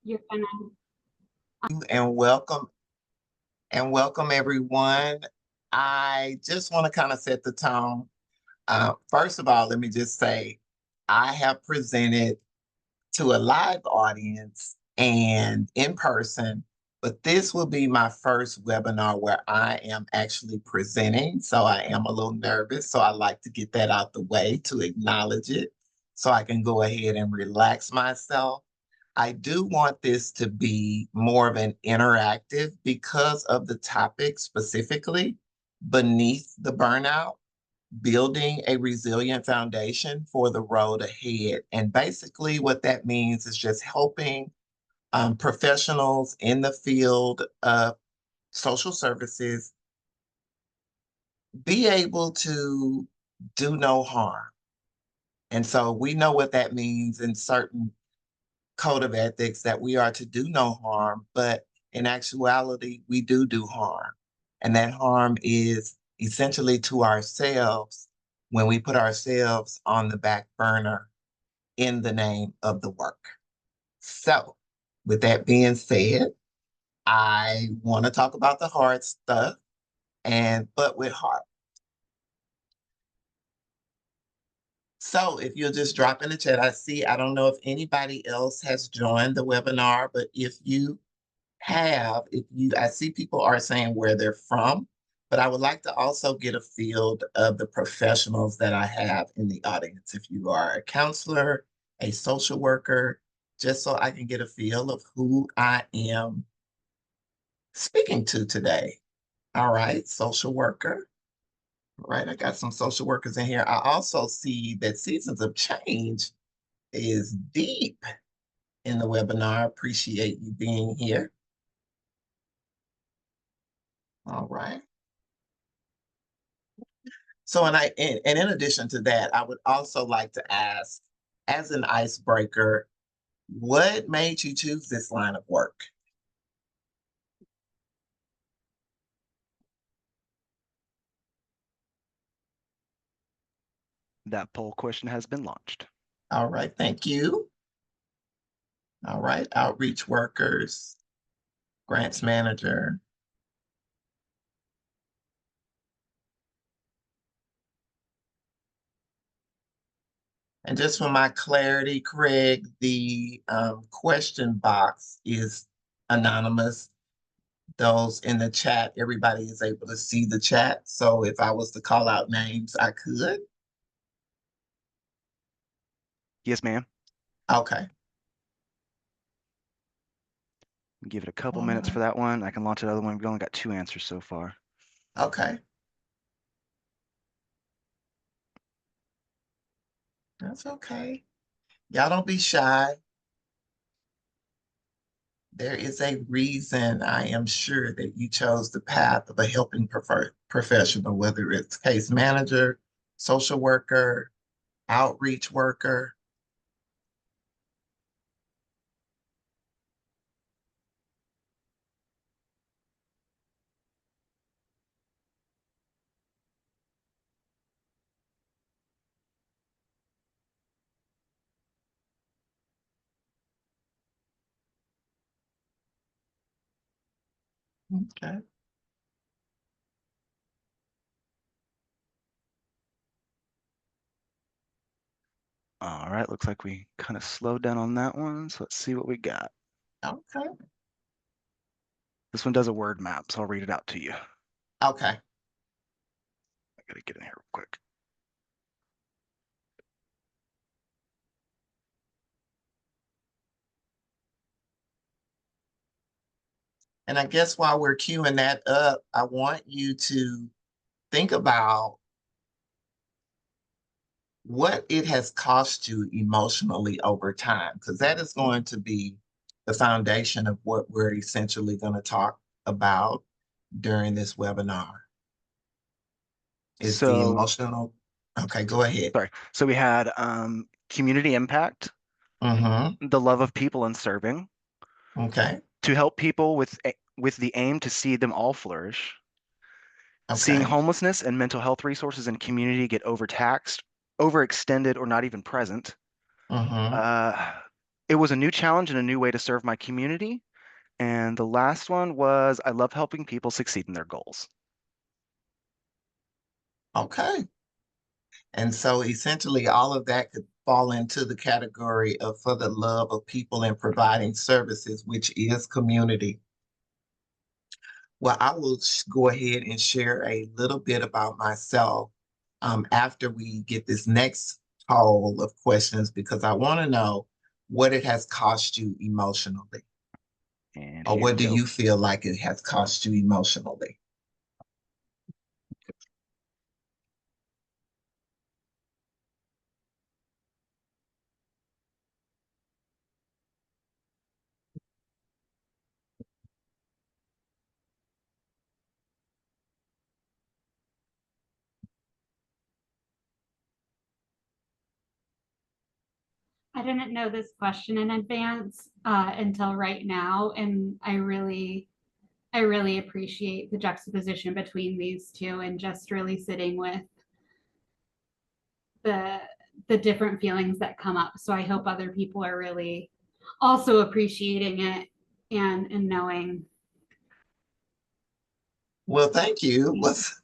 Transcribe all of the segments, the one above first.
You're gonna. And welcome everyone. I just want to kind of set the tone. First of all, let me just say I have presented to a live audience and in person, but this will be my first webinar where I am actually presenting. So I am a little nervous. So I like to get that out the way to acknowledge it so I can go ahead and relax myself. I do want this to be more of an interactive because of the topic specifically beneath the burnout, building a resilient foundation for the road ahead. And basically, what that means is just helping professionals in the field of social services be able to do no harm. And so we know what that means in certain code of ethics that we are to do no harm, but in actuality, we do harm. And that harm is essentially to ourselves when we put ourselves on the back burner in the name of the work. So, with that being said, I want to talk about the hard stuff but with heart. So if you'll just drop in the chat, I don't know if anybody else has joined the webinar, but I see people are saying where they're from, but I would like to also get a field of the professionals that I have in the audience. If you are a counselor, a social worker, just so I can get a feel of who I am speaking to today. All right, social worker. Right, I got some social workers in here. I also see that Seasons of Change is deep in the webinar. Appreciate you being here. All right. So, and in addition to that, I would also like to ask, as an icebreaker, what made you choose this line of work? That poll question has been launched. All right, thank you. All right, outreach workers, grants manager. And just for my clarity, Craig, the question box is anonymous. Those in the chat, everybody is able to see the chat. So if I was to call out names, I could. Yes, ma'am. Okay. Give it a couple All minutes right. for that one. I can launch another one. We've only got 2 answers so far. Okay. That's okay. Y'all don't be shy. There is a reason I am sure that you chose the path of a helping professional, whether it's case manager, social worker, outreach worker. Okay. All right, looks like we kind of slowed down on that one. So let's see what we got. Okay. This one does a word map, so I'll read it out to you. Okay. I gotta get in here real quick. And I guess while we're queuing that up, I want you to think about what it has cost you emotionally over time, because that is going to be the foundation of what we're essentially going to talk about during this webinar. Is the So, emotional. Okay, go ahead. sorry. So we had community impact, Mm-hmm. the love of people and serving, Okay. to help people with the aim to see them all flourish, seeing Okay. homelessness and mental health resources in community get overtaxed, overextended, or not even present. Mm-hmm. Uh, It was a new challenge and a new way to serve my community. And the last one was I love helping people succeed in their goals. Okay. And so essentially all of that could fall into the category of for the love of people and providing services, which is community. Well, I will go ahead and share a little bit about myself after we get this next haul of questions because I want to know what it has cost you emotionally, And or here what we do go. you feel like it has cost you emotionally? I didn't know this question in advance until right now, and I really appreciate the juxtaposition between these two, and just really sitting with the the different feelings that come up. So I hope other people are really also appreciating it and knowing. Well, thank you. What's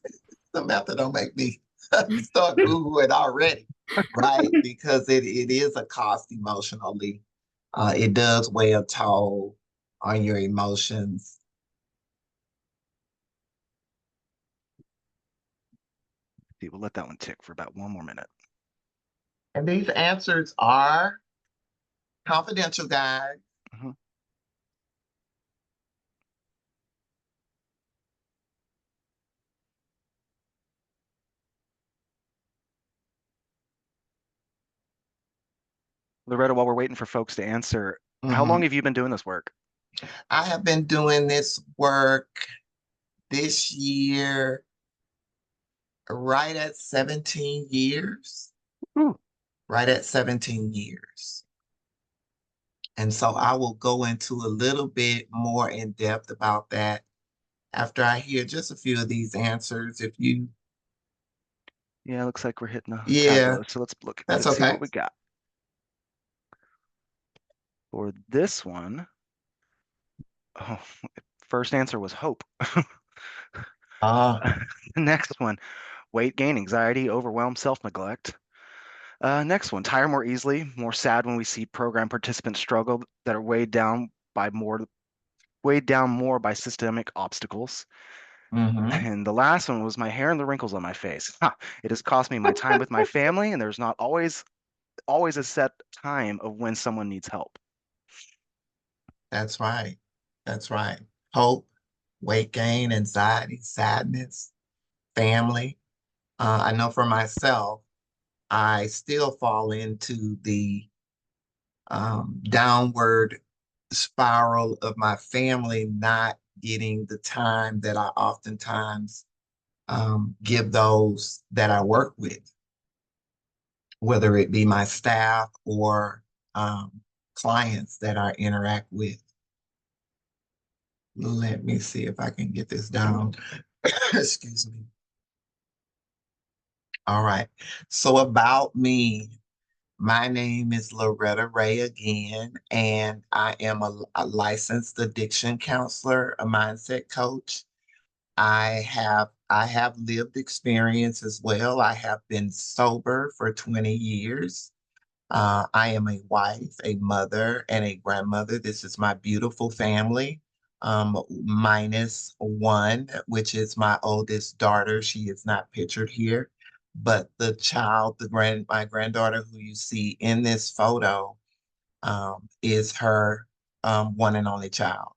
the method don't make me start Googling already, right? Because it is a cost emotionally. It does weigh a toll on your emotions. See, we'll let that one tick for about one more minute. And these answers are confidential, guys. Mhm. Loretta, while we're waiting for folks to answer, how long Mhm. have you been doing this work? I have been doing this work this year right at 17 years, Ooh. right at 17 years. And so I will go into a little bit more in depth about that after I hear just a few of these answers. If you, Yeah, looks like we're hitting a yeah, calculator. So let's look. that's Let's see okay. what we got. For this one, oh, first answer was hope. Uh, The next one, weight gain, anxiety, overwhelm, self-neglect. Next one, tire more easily, more sad when we see program participants struggle that are weighed down more by systemic obstacles. mhm. And the last one was my hair and the wrinkles on my face. Ha, it has cost me my time with my family, and there's not always a set time of when someone needs help. That's right. That's right. Hope, weight gain, anxiety, sadness, family. I know for myself, I still fall into the downward spiral of my family not getting the time that I oftentimes give those that I work with, whether it be my staff or um, clients that I interact with. Let me see if I can get this down. Excuse me. All right. So about me, my name is Loretta Ray again, and I am a licensed addiction counselor, a mindset coach. I have lived experience as well. I have been sober for 20 years. I am a wife, a mother, and a grandmother. This is my beautiful family, minus one, which is my oldest daughter. She is not pictured here, but the child, my granddaughter who you see in this photo, is her one and only child.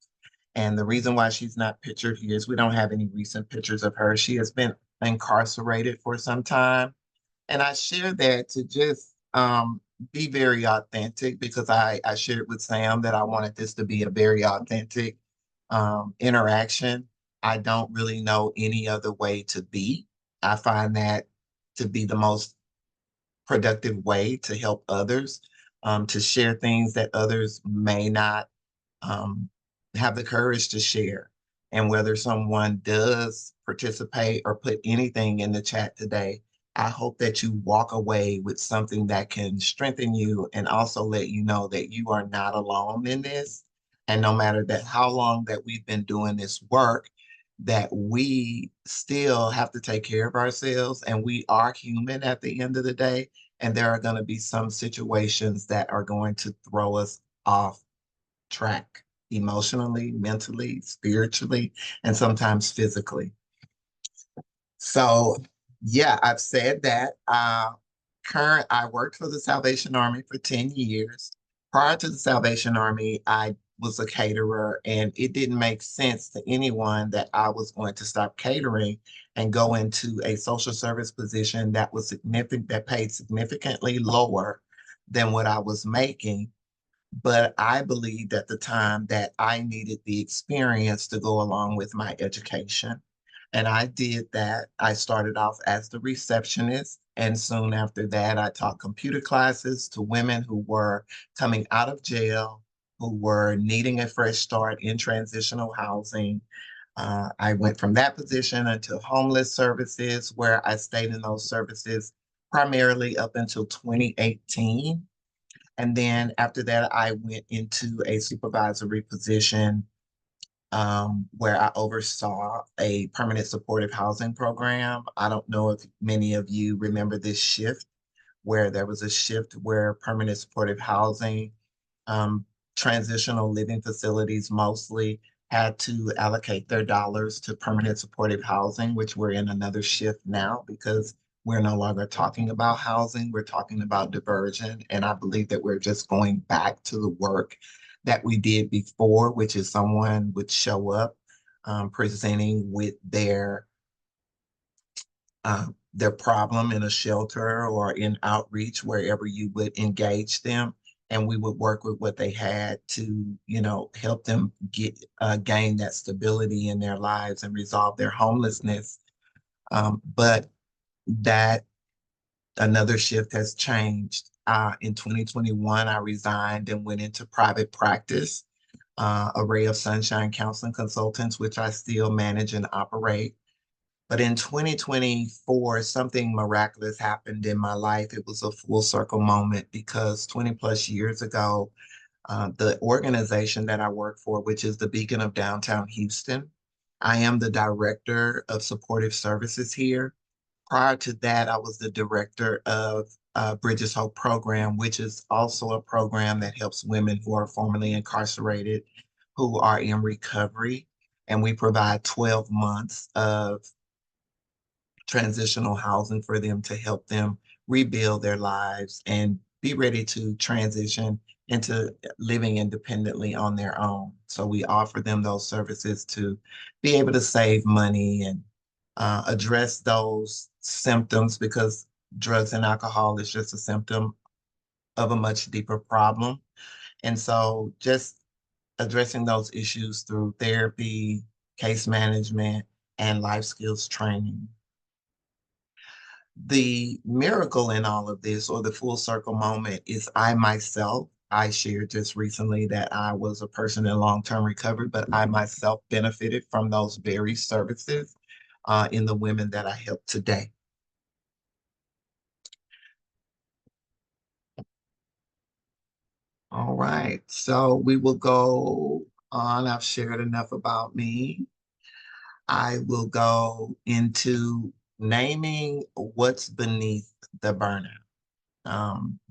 And the reason why she's not pictured here is we don't have any recent pictures of her. She has been incarcerated for some time. And I share that to just be very authentic because I shared with Sam that I wanted this to be a very authentic interaction. I don't really know any other way to be. I find that to be the most productive way to help others, to share things that others may not um, have the courage to share. And whether someone does participate or put anything in the chat today, I hope that you walk away with something that can strengthen you and also let you know that you are not alone in this. And no matter that how long that we've been doing this work, that we still have to take care of ourselves and we are human at the end of the day. And there are going to be some situations that are going to throw us off track emotionally, mentally, spiritually, and sometimes physically. So yeah, I've said that. I worked for the Salvation Army for 10 years. Prior to the Salvation Army, I was a caterer, and it didn't make sense to anyone that I was going to stop catering and go into a social service position that was significant, that paid significantly lower than what I was making. But I believed at the time that I needed the experience to go along with my education. And I did that. I started off as the receptionist. And soon after that, I taught computer classes to women who were coming out of jail, who were needing a fresh start in transitional housing. I went from that position into homeless services, where I stayed in those services primarily up until 2018. And then after that, I went into a supervisory position where I oversaw a permanent supportive housing program. I don't know if many of you remember this shift, where there was a shift where permanent supportive housing, um, transitional living facilities mostly had to allocate their dollars to permanent supportive housing, which we're in another shift now because we're no longer talking about housing, we're talking about diversion. And I believe that we're just going back to the work that we did before, which is someone would show up presenting with their problem in a shelter or in outreach, wherever you would engage them. And we would work with what they had to, help them gain that stability in their lives and resolve their homelessness. But that another shift has changed. In 2021, I resigned and went into private practice, a Ray of Sunshine Counseling Consultants, which I still manage and operate. But in 2024, something miraculous happened in my life. It was a full circle moment because 20 plus years ago, the organization that I work for, which is the Beacon of Downtown Houston, I am the director of supportive services here. Prior to that, I was the director of Bridges Hope program, which is also a program that helps women who are formerly incarcerated, who are in recovery. And we provide 12 months of transitional housing for them to help them rebuild their lives and be ready to transition into living independently on their own. So we offer them those services to be able to save money and address those symptoms, because drugs and alcohol is just a symptom of a much deeper problem. And so just addressing those issues through therapy, case management, and life skills training. The miracle in all of this, or the full circle moment, is I myself. I shared just recently that I was a person in long-term recovery, but I myself benefited from those very services in the women that I help today. All right, so we will go on. I've shared enough about me. I will go into naming what's beneath the burnout.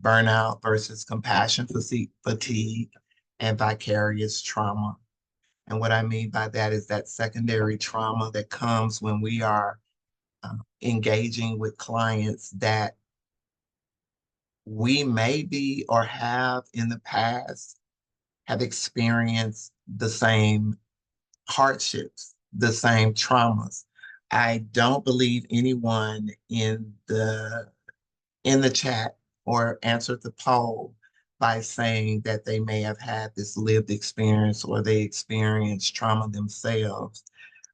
Burnout versus compassion fatigue and vicarious trauma. And what I mean by that is that secondary trauma that comes when we are engaging with clients that we may be or have in the past have experienced the same hardships, the same traumas. I don't believe anyone in the chat or answered the poll by saying that they may have had this lived experience or they experienced trauma themselves.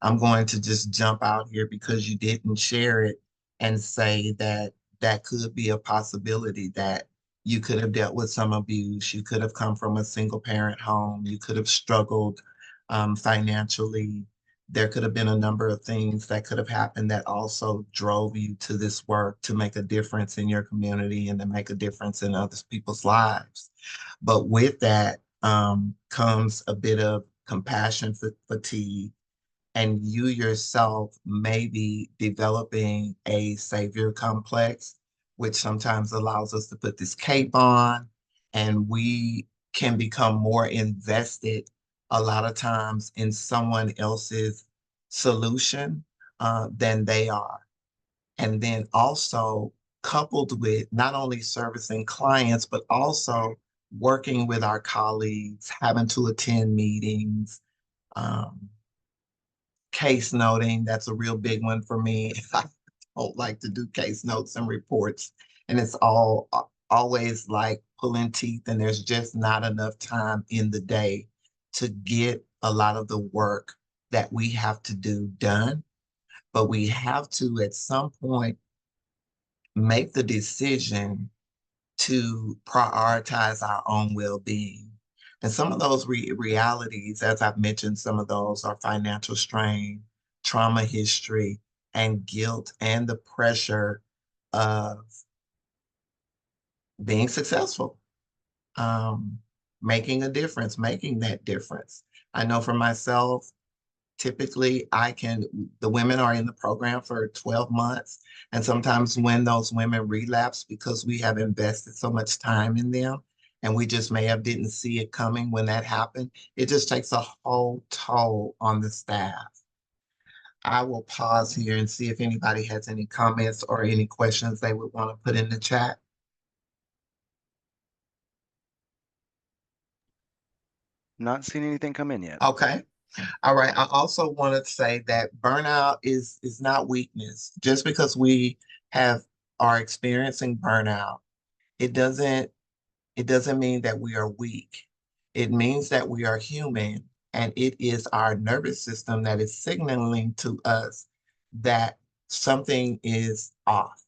I'm going to just jump out here because you didn't share it and say that that could be a possibility, that you could have dealt with some abuse, you could have come from a single parent home, you could have struggled financially, there could have been a number of things that could have happened that also drove you to this work to make a difference in your community and to make a difference in other people's lives. But with that comes a bit of compassion fatigue, and you yourself may be developing a savior complex, which sometimes allows us to put this cape on, and we can become more invested a lot of times in someone else's solution than they are. And then also coupled with not only servicing clients, but also working with our colleagues, having to attend meetings, um, case noting. That's a real big one for me. I don't like to do case notes and reports, and it's always like pulling teeth, and there's just not enough time in the day to get a lot of the work that we have to do done. But we have to, at some point, make the decision to prioritize our own well-being. And some of those realities, as I've mentioned, some of those are financial strain, trauma history, and guilt, and the pressure of being successful, um, making a difference, making that difference. I know for myself, typically the women are in the program for 12 months. And sometimes when those women relapse, because we have invested so much time in them and we just may have didn't see it coming when that happened, it just takes a whole toll on the staff. I will pause here and see if anybody has any comments or any questions they would want to put in the chat. Not seen anything come in yet. Okay. All right. I also want to say that burnout is not weakness. Just because we have are experiencing burnout, it doesn't it doesn't mean that we are weak. It means that we are human, and it is our nervous system that is signaling to us that something is off,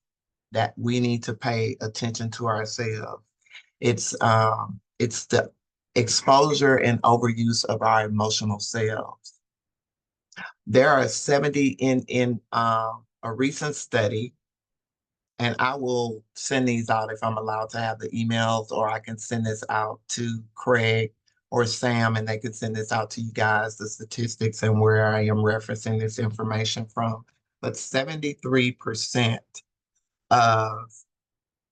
that we need to pay attention to ourselves. It's the exposure and overuse of our emotional selves. There are 70 in a recent study, and I will send these out if I'm allowed to have the emails, or I can send this out to Craig or Sam, and they can send this out to you guys, the statistics and where I am referencing this information from. But 73% of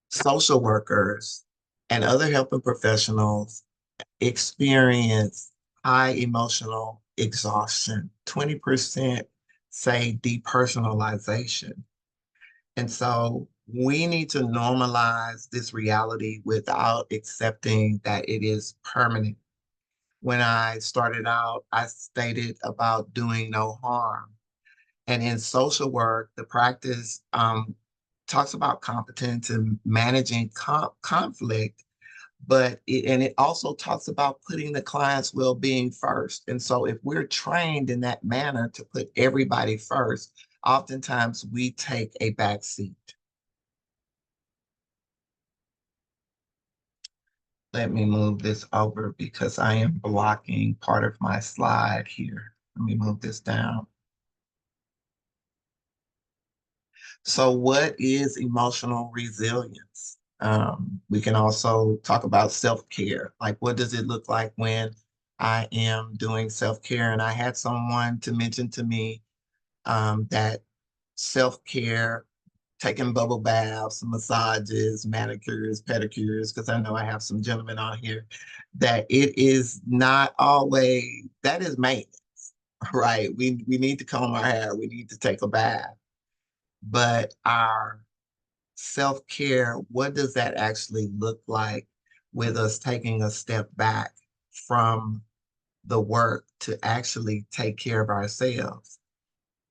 social workers and other helping professionals experience high emotional exhaustion. 20% say depersonalization. And so we need to normalize this reality without accepting that it is permanent. When I started out, I stated about doing no harm. And in social work, the practice talks about competence and managing conflict, but it also talks about putting the client's well-being first. And so if we're trained in that manner to put everybody first, oftentimes we take a back seat. Let me move this over because I am blocking part of my slide here. Let me move this down. So what is emotional resilience? We can also talk about self-care. Like, what does it look like when I am doing self-care? And I had someone to mention to me that self-care, taking bubble baths, massages, manicures, pedicures, because I know I have some gentlemen on here, that it is not always, that is maintenance, right? We need to comb our hair, we need to take a bath. But our self-care, what does that actually look like with us taking a step back from the work to actually take care of ourselves?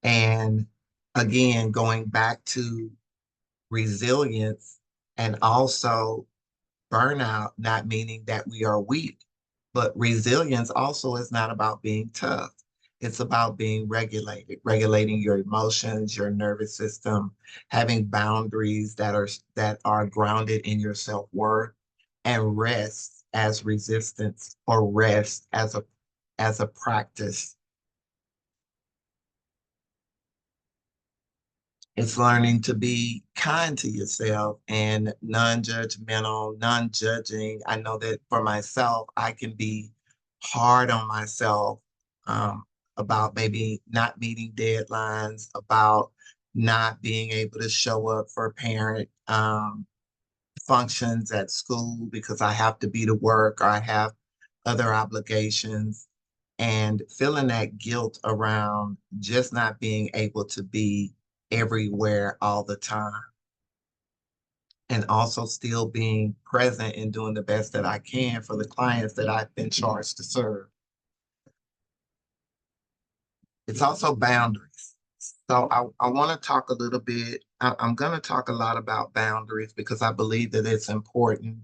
And again, going back to resilience and also burnout, not meaning that we are weak, but resilience also is not about being tough. It's about being regulated, regulating your emotions, your nervous system, having boundaries that are grounded in your self-worth, and rest as resistance, or rest as a practice. It's learning to be kind to yourself and non-judgmental, non-judging. I know that for myself, I can be hard on myself um, about maybe not meeting deadlines, about not being able to show up for parent functions at school because I have to be to work or I have other obligations, and feeling that guilt around just not being able to be everywhere all the time, and also still being present and doing the best that I can for the clients that I've been charged to serve. It's also boundaries. So I want to talk a little bit. I'm going to talk a lot about boundaries because I believe that it's important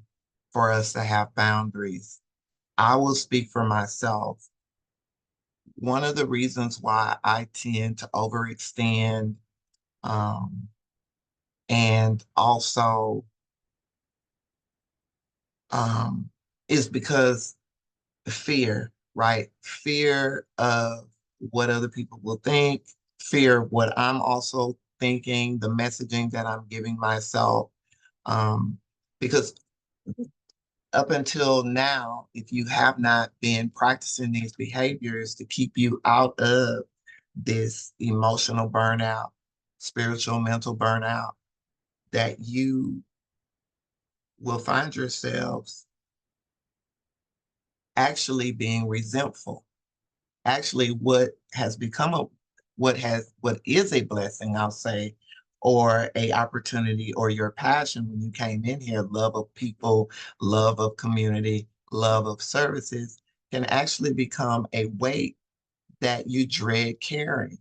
for us to have boundaries. I will speak for myself. One of the reasons why I tend to overextend um, and also um, is because fear, right? Fear of what other people will think, fear of what I'm also thinking, the messaging that I'm giving myself. Um, because up until now, if you have not been practicing these behaviors to keep you out of this emotional burnout, spiritual, mental burnout, that you will find yourselves actually being resentful. Actually, what is a blessing, I'll say, or a opportunity or your passion when you came in here, love of people, love of community, love of services, can actually become a weight that you dread carrying.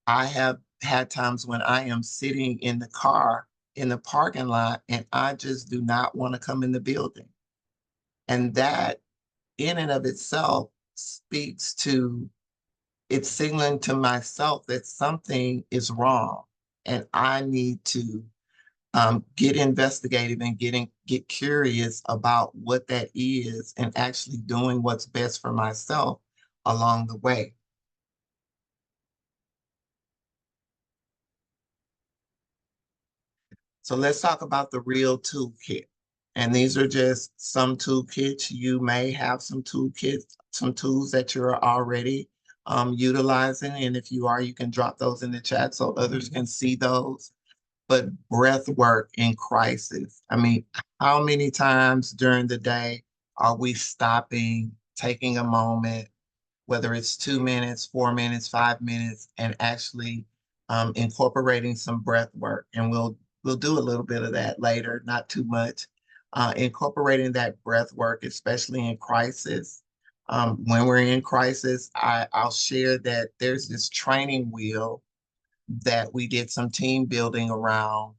I have had times when I am sitting in the car in the parking lot and I just do not want to come in the building. And that in and of itself speaks to, it's signaling to myself that something is wrong and I need to get investigative and get curious about what that is and actually doing what's best for myself along the way. So let's talk about the real toolkit. And these are just some toolkits. You may have some toolkits, some tools that you're already utilizing. And if you are, you can drop those in the chat so others can see those. But breath work in crisis. I mean, how many times during the day are we stopping, taking a moment, whether it's 2 minutes, 4 minutes, 5 minutes, and actually incorporating some breath work. And we'll do a little bit of that later, not too much. Incorporating that breath work, especially in crisis. When we're in crisis, I'll share that there's this training wheel that we did some team building around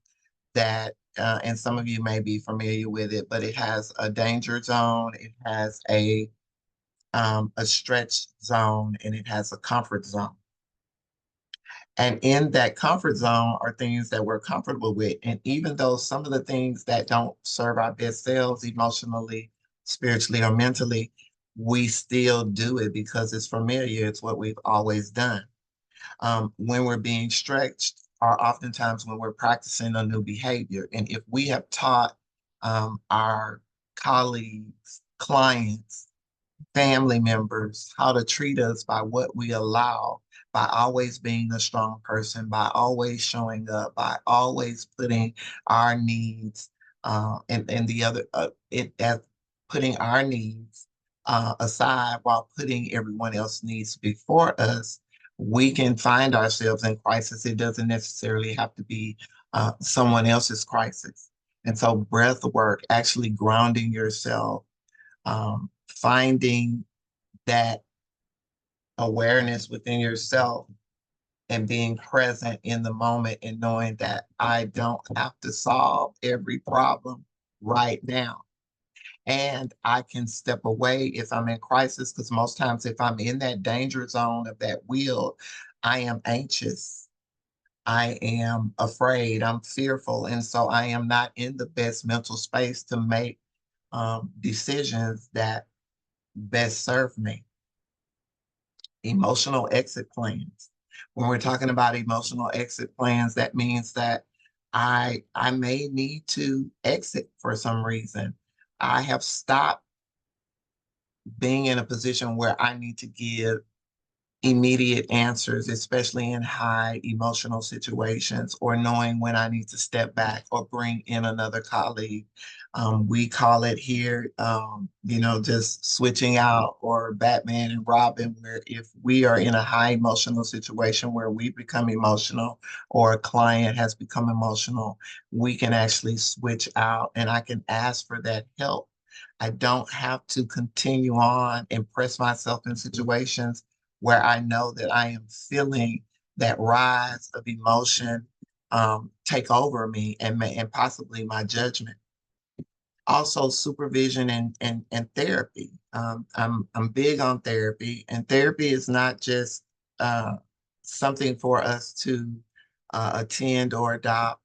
that, and some of you may be familiar with it, but it has a danger zone, it has a stretch zone, and it has a comfort zone. And in that comfort zone are things that we're comfortable with. And even though some of the things that don't serve our best selves emotionally, spiritually, or mentally, we still do it because it's familiar. It's what we've always done. When we're being stretched are oftentimes when we're practicing a new behavior. And if we have taught our colleagues, clients, family members how to treat us by what we allow, by always being a strong person, by always showing up, by always putting our needs and the other it as putting our needs aside while putting everyone else's needs before us, we can find ourselves in crisis. It doesn't necessarily have to be someone else's crisis. And so breath work, actually grounding yourself, finding that awareness within yourself and being present in the moment and knowing that I don't have to solve every problem right now. And I can step away if I'm in crisis, because most times if I'm in that danger zone of that wheel, I am anxious. I am afraid. I'm fearful. And so I am not in the best mental space to make decisions that best serve me. Emotional exit plans. When we're talking about emotional exit plans, that means that I may need to exit for some reason. I have stopped being in a position where I need to give immediate answers, especially in high emotional situations, or knowing when I need to step back or bring in another colleague. We call it here, just switching out, or Batman and Robin, where if we are in a high emotional situation where we become emotional or a client has become emotional, we can actually switch out and I can ask for that help. I don't have to continue on and press myself in situations where I know that I am feeling that rise of emotion take over me and possibly my judgment. Also, supervision and therapy. I'm big on therapy, and therapy is not just uh, something for us to attend or adopt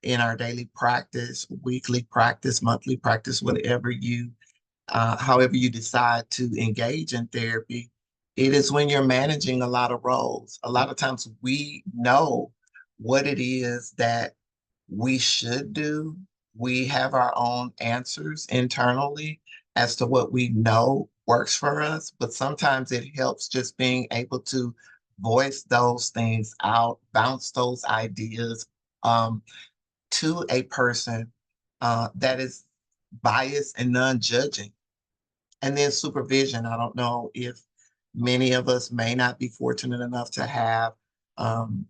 in our daily practice, weekly practice, monthly practice, however you decide to engage in therapy. It is when you're managing a lot of roles. A lot of times we know what it is that we should do. We have our own answers internally as to what we know works for us, but sometimes it helps just being able to voice those things out, bounce those ideas um, to a person that is biased and non-judging. And then supervision. I don't know if many of us may not be fortunate enough to have um,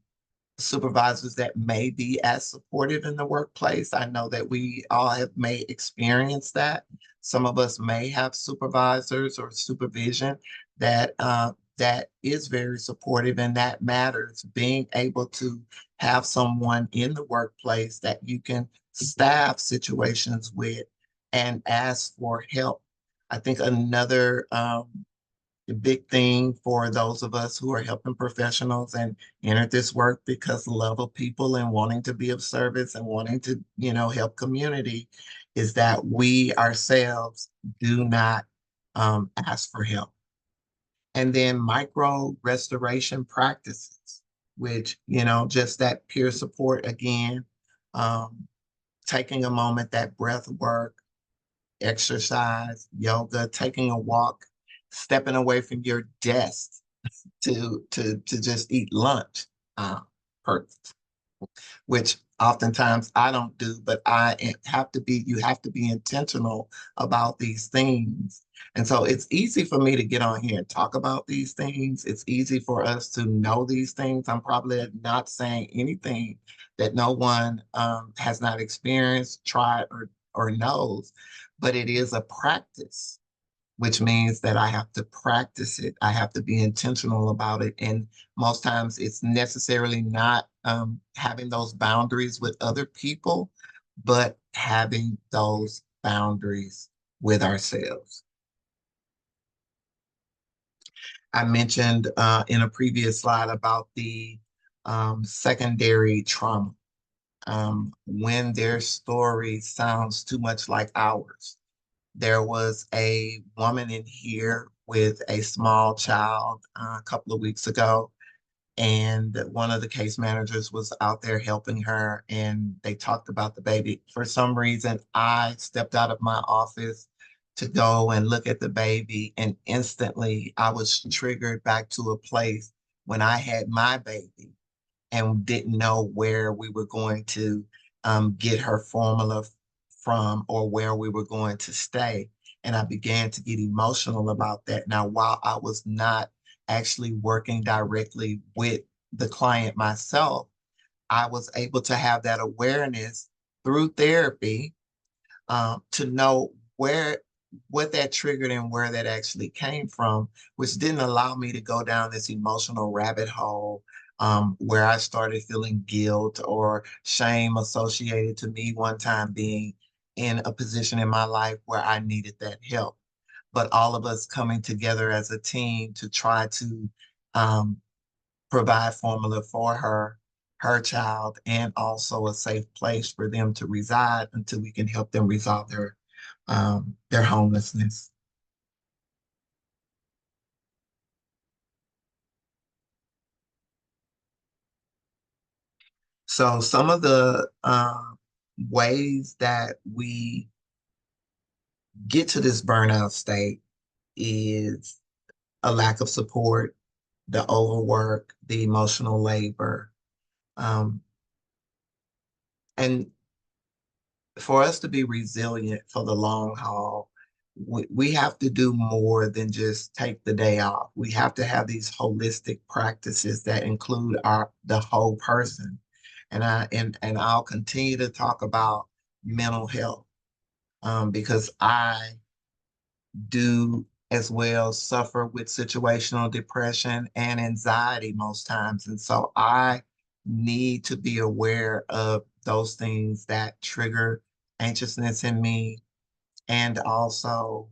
supervisors that may be as supportive in the workplace. I know that we all have may experience that. Some of us may have supervisors or supervision that is very supportive, and that matters. Being able to have someone in the workplace that you can staff situations with and ask for help. I think another the big thing for those of us who are helping professionals and entered this work because love of people and wanting to be of service and wanting to, help community, is that we ourselves do not ask for help. And then micro restoration practices, which, just that peer support again, um, taking a moment, that breath work, exercise, yoga, taking a walk, stepping away from your desk to just eat lunch, uh, per, which oftentimes I don't do, but you have to be intentional about these things. And so it's easy for me to get on here and talk about these things. It's easy for us to know these things. I'm probably not saying anything that no one has not experienced, tried, or knows, but it is a practice, which means that I have to practice it. I have to be intentional about it. And most times it's necessarily not having those boundaries with other people, but having those boundaries with ourselves. I mentioned in a previous slide about the secondary trauma. When their story sounds too much like ours. There was a woman in here with a small child a couple of weeks ago, and one of the case managers was out there helping her, and they talked about the baby. For some reason, I stepped out of my office to go and look at the baby, and instantly I was triggered back to a place when I had my baby and didn't know where we were going to get her formula from or where we were going to stay. And I began to get emotional about that. Now, while I was not actually working directly with the client myself, I was able to have that awareness through therapy to know what that triggered and where that actually came from, which didn't allow me to go down this emotional rabbit hole where I started feeling guilt or shame associated to me one time being in a position in my life where I needed that help. But all of us coming together as a team to try to um, provide formula for her child, and also a safe place for them to reside until we can help them resolve their homelessness. So some of the ways that we get to this burnout state is a lack of support, the overwork, the emotional labor. Um, and for us to be resilient for the long haul, we have to do more than just take the day off. We have to have these holistic practices that include the whole person. And I'll continue to talk about mental health because I do as well suffer with situational depression and anxiety most times. And so I need to be aware of those things that trigger anxiousness in me and also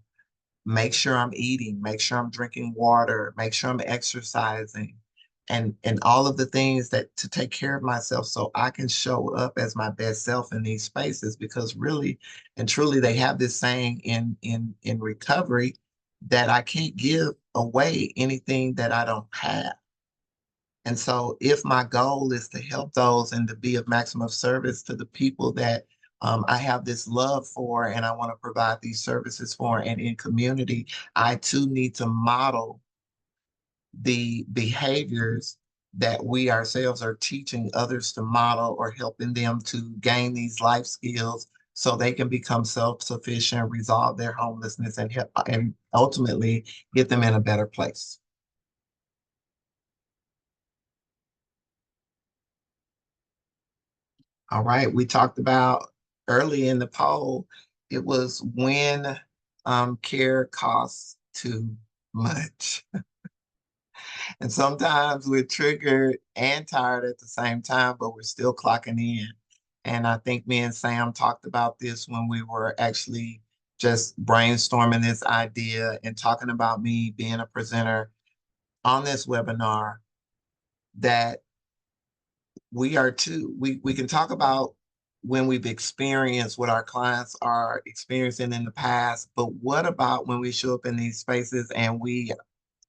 make sure I'm eating, make sure I'm drinking water, make sure I'm exercising, and all of the things that to take care of myself so I can show up as my best self in these spaces because really and truly they have this saying in recovery that I can't give away anything that I don't have. And so, if my goal is to help those and to be of maximum service to the people that I have this love for and I want to provide these services for and in community, I too need to model the behaviors that we ourselves are teaching others to model or helping them to gain these life skills so they can become self-sufficient, resolve their homelessness, and help, and ultimately get them in a better place. All right, we talked about early in the poll, it was when care costs too much. And sometimes we're triggered and tired at the same time, but we're still clocking in. And I think me and Sam talked about this when we were actually just brainstorming this idea and talking about me being a presenter on this webinar that we can talk about when we've experienced what our clients are experiencing in the past, but what about when we show up in these spaces and we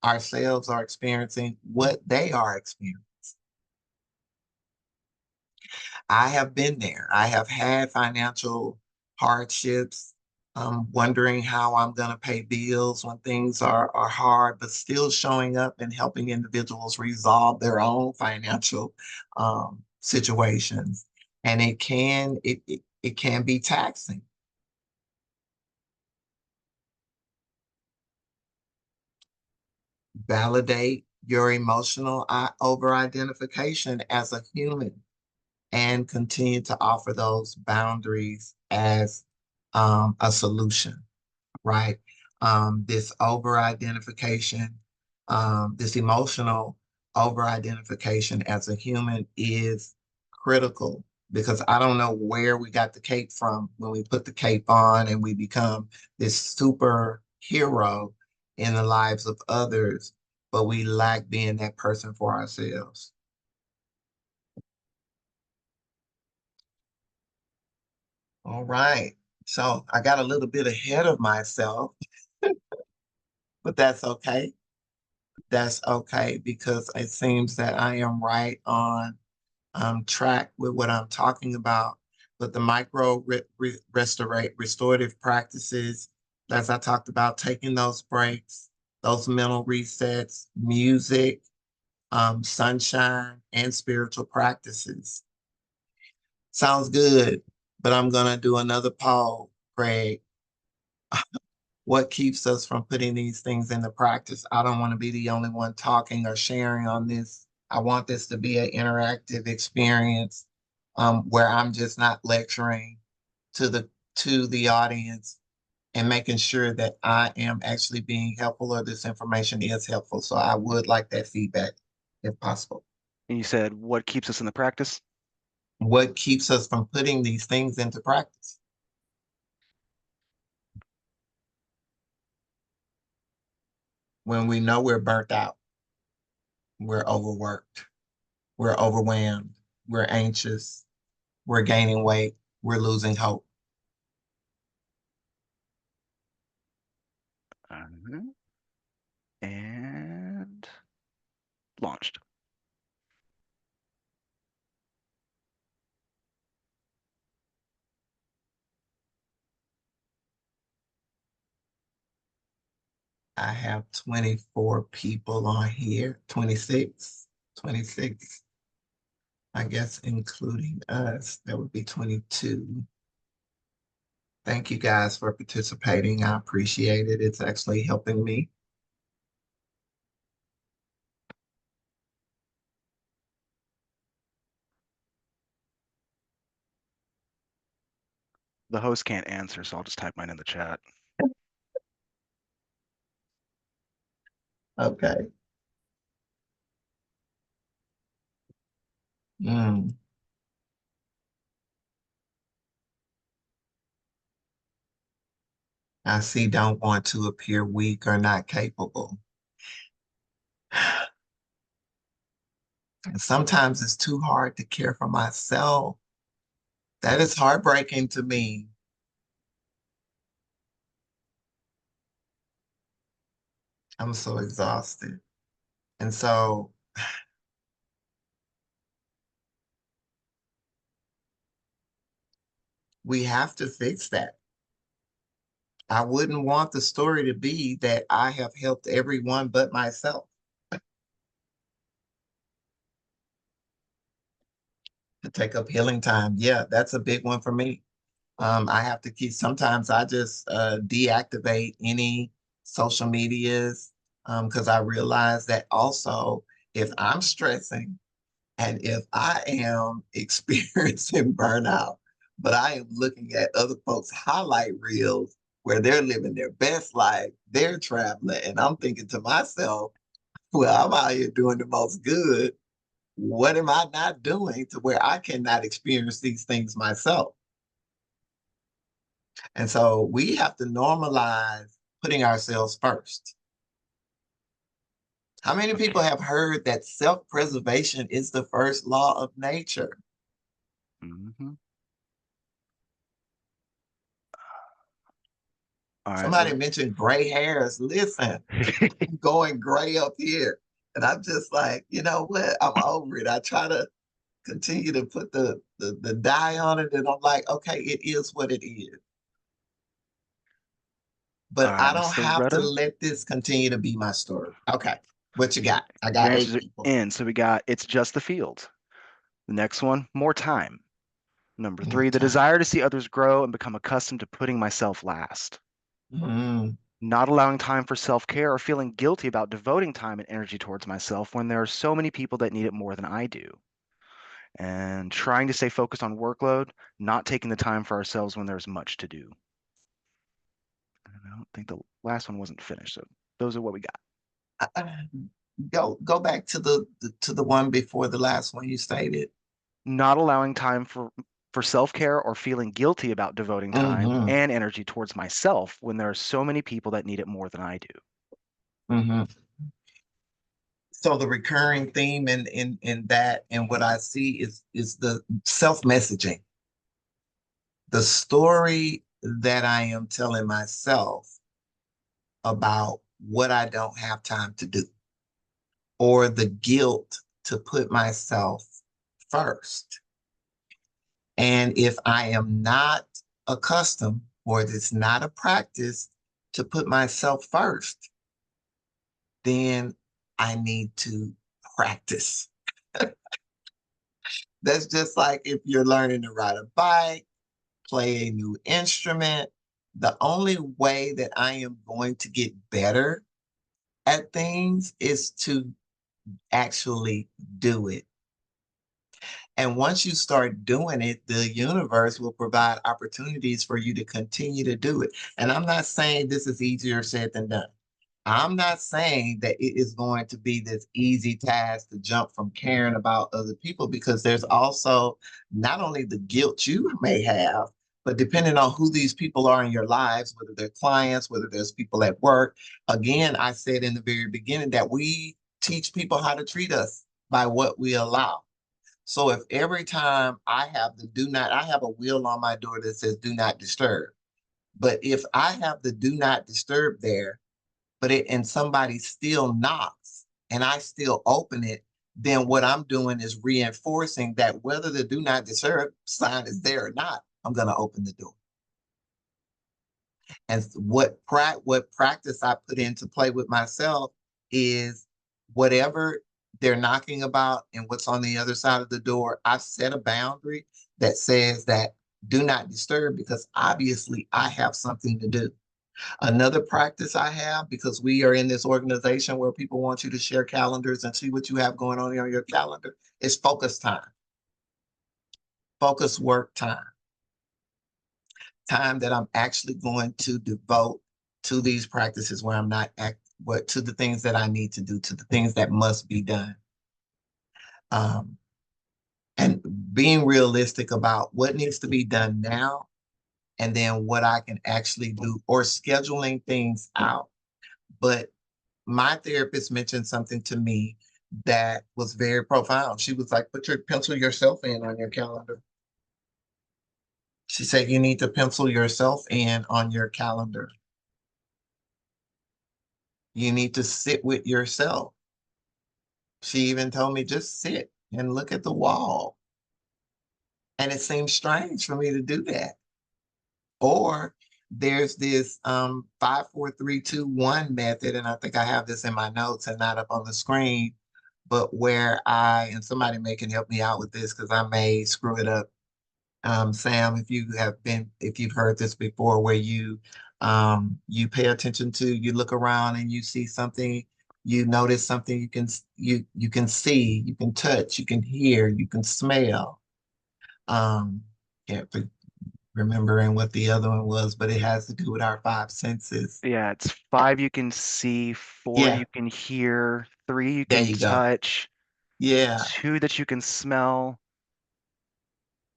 ourselves are experiencing what they are experiencing? I have been there. I have had financial hardships, wondering how I'm going to pay bills when things are hard, but still showing up and helping individuals resolve their own financial situations. And it can be taxing. Validate your emotional over-identification as a human and continue to offer those boundaries as a solution, right? This over identification, this emotional over identification as a human is critical because I don't know where we got the cape from when we put the cape on and we become this superhero in the lives of others, but we lack being that person for ourselves. All right. So I got a little bit ahead of myself, but that's okay. That's okay because it seems that I am right on track with what I'm talking about. But the restorative practices, as I talked about, taking those breaks, those mental resets, music, sunshine, and spiritual practices. Sounds good, but I'm gonna do another poll, Craig. What keeps us from putting these things into practice? I don't want to be the only one talking or sharing on this. I want this to be an interactive experience where I'm just not lecturing to the audience and making sure that I am actually being helpful or this information is helpful. So I would like that feedback if possible. And you said, what keeps us in the practice? What keeps us from putting these things into practice? When we know we're burnt out, we're overworked, we're overwhelmed, we're anxious, we're gaining weight, we're losing hope. And launched. I have 24 people on here, 26, 26. I guess including us, that would be 22. Thank you guys for participating. I appreciate it. It's actually helping me. The host can't answer, so I'll just type mine in the chat. Okay. Mm. I see don't want to appear weak or not capable. And sometimes it's too hard to care for myself. That is heartbreaking to me. I'm so exhausted. And so we have to fix that. I wouldn't want the story to be that I have helped everyone but myself. To take up healing time. Yeah, that's a big one for me. I have to keep, sometimes I just deactivate any social medias because I realize that also if I'm stressing and if I am experiencing burnout, but I am looking at other folks' highlight reels where they're living their best life, they're traveling, and I'm thinking to myself, well, I'm out here doing the most good. What am I not doing to where I cannot experience these things myself? And so we have to normalize putting ourselves first. How many people Okay. have heard that self-preservation is the first law of nature? Mm-hmm. All right. Somebody mentioned gray hairs. Listen, I'm going gray up here. And I'm just like, you know what? I'm over it. I try to continue to put the dye on it. And I'm like, okay, it is what it is. All But right, I Miss don't have to Loretta. let this continue to be my story. Okay. What you got? I Your got eight answers are people. in. So we got it's just the field. The next one, more time. Number More 3, the time. desire to see others grow and become accustomed to putting myself last. Mm, Not allowing time for self-care or feeling guilty about devoting time and energy towards myself when there are so many people that need it more than I do. And trying to stay focused on workload, not taking the time for ourselves when there's much to do. And I don't think the last one wasn't finished. So those are what we got. go back to the one before the last one you stated. Not allowing time for self-care or feeling guilty about devoting time Mm-hmm, and energy towards myself when there are so many people that need it more than I do. mm-hmm. So the recurring theme in that and what I see is the self-messaging, the story that I am telling myself about what I don't have time to do, or the guilt to put myself first. And if I am not accustomed or it's not a practice to put myself first, then I need to practice. That's just like if you're learning to ride a bike, play a new instrument. The only way that I am going to get better at things is to actually do it. And once you start doing it, the universe will provide opportunities for you to continue to do it. And I'm not saying this is easier said than done. I'm not saying that it is going to be this easy task to jump from caring about other people because there's also not only the guilt you may have, but depending on who these people are in your lives, whether they're clients, whether there's people at work. Again, I said in the very beginning that we teach people how to treat us by what we allow. So if every time I have I have a wheel on my door that says do not disturb. But if I have the do not disturb there, and somebody still knocks and I still open it, then what I'm doing is reinforcing that whether the do not disturb sign is there or not, I'm going to open the door. And what practice I put into play with myself is whatever they're knocking about and what's on the other side of the door, I've set a boundary that says that do not disturb, because obviously I have something to do. Another practice I have, because we are in this organization where people want you to share calendars and see what you have going on your calendar, is focus time, focus work time, time that I'm actually going to devote to these practices where I'm not to the things that I need to do, to the things that must be done. And being realistic about what needs to be done now, and then what I can actually do, or scheduling things out. But my therapist mentioned something to me that was very profound. She was like, pencil yourself in on your calendar. She said, you need to pencil yourself in on your calendar. You need to sit with yourself. She even told me, just sit and look at the wall. And it seems strange for me to do that. Or there's this 5, 4, 3, 2, 1 method, and I think I have this in my notes and not up on the screen, but where and somebody may can help me out with this because I may screw it up. Sam, if you've heard this before, where you pay attention to, you look around and you see something, you notice something, you can see, you can touch, you can hear, you can smell. Can't remembering what the other one was, but it has to do with our 5 senses. Yeah, it's 5 you can see, 4 Yeah, you can hear, 3 you there can you go. touch, Yeah, 2 that you can smell,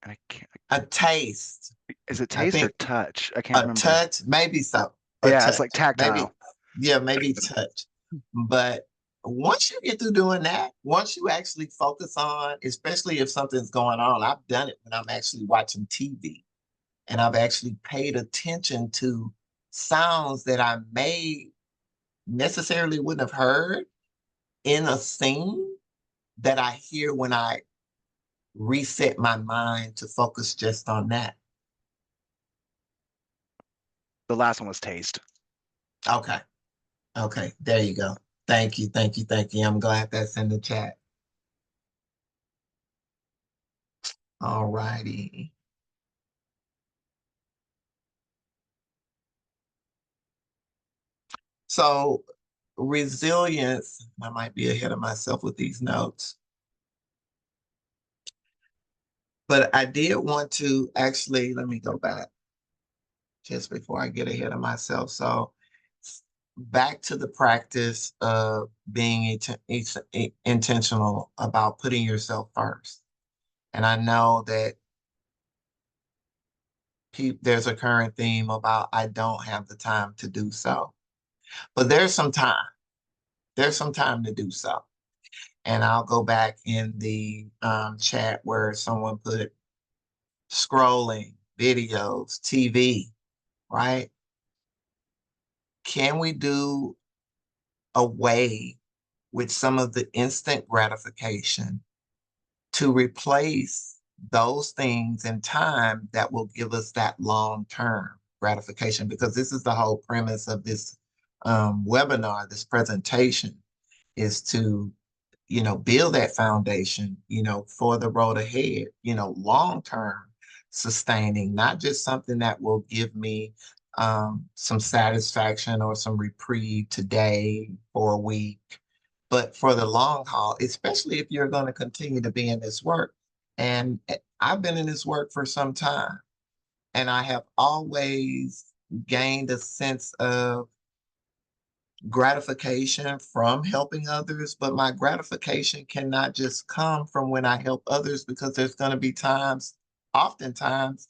and I can't, a taste. is it I taste or think touch? I can't a remember. touch, maybe so. A Yeah, it's like touch, maybe. tactile. Yeah, maybe touch. But once you get through doing that, once you actually focus on, especially if something's going on, I've done it when I'm actually watching TV, and I've actually paid attention to sounds that I may necessarily wouldn't have heard in a scene, that I hear when I reset my mind to focus just on that. The last one was taste. Okay. Okay. There you go. Thank you. Thank you. Thank you. I'm glad that's in the chat. All righty. So resilience, I might be ahead of myself with these notes, but I did want to actually, let me go back just before I get ahead of myself. So back to the practice of being intentional about putting yourself first. And I know that there's a current theme about I don't have the time to do so, but there's some time. There's some time to do so. And I'll go back in the chat where someone put scrolling, videos, TV, right? Can we do away with some of the instant gratification to replace those things in time that will give us that long-term gratification? Because this is the whole premise of this webinar, this presentation, is to, build that foundation, for the road ahead, long-term sustaining, not just something that will give me some satisfaction or some reprieve today for a week, but for the long haul, especially if you're going to continue to be in this work. And I've been in this work for some time, and I have always gained a sense of gratification from helping others, but my gratification cannot just come from when I help others, because there's going to be oftentimes,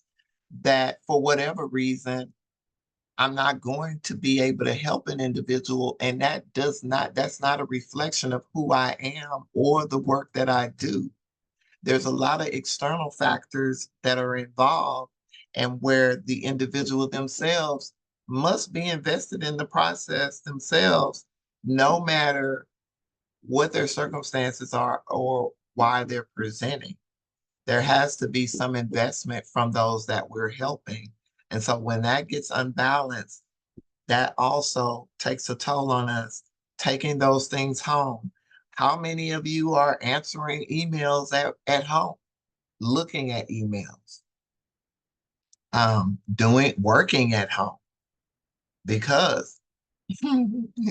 that for whatever reason, I'm not going to be able to help an individual. And that's not a reflection of who I am or the work that I do. There's a lot of external factors that are involved, and where the individual themselves must be invested in the process themselves, no matter what their circumstances are or why they're presenting. There has to be some investment from those that we're helping, And so when that gets unbalanced, that also takes a toll on us, taking those things home. How many of you are answering emails at home, looking at emails, working at home? Because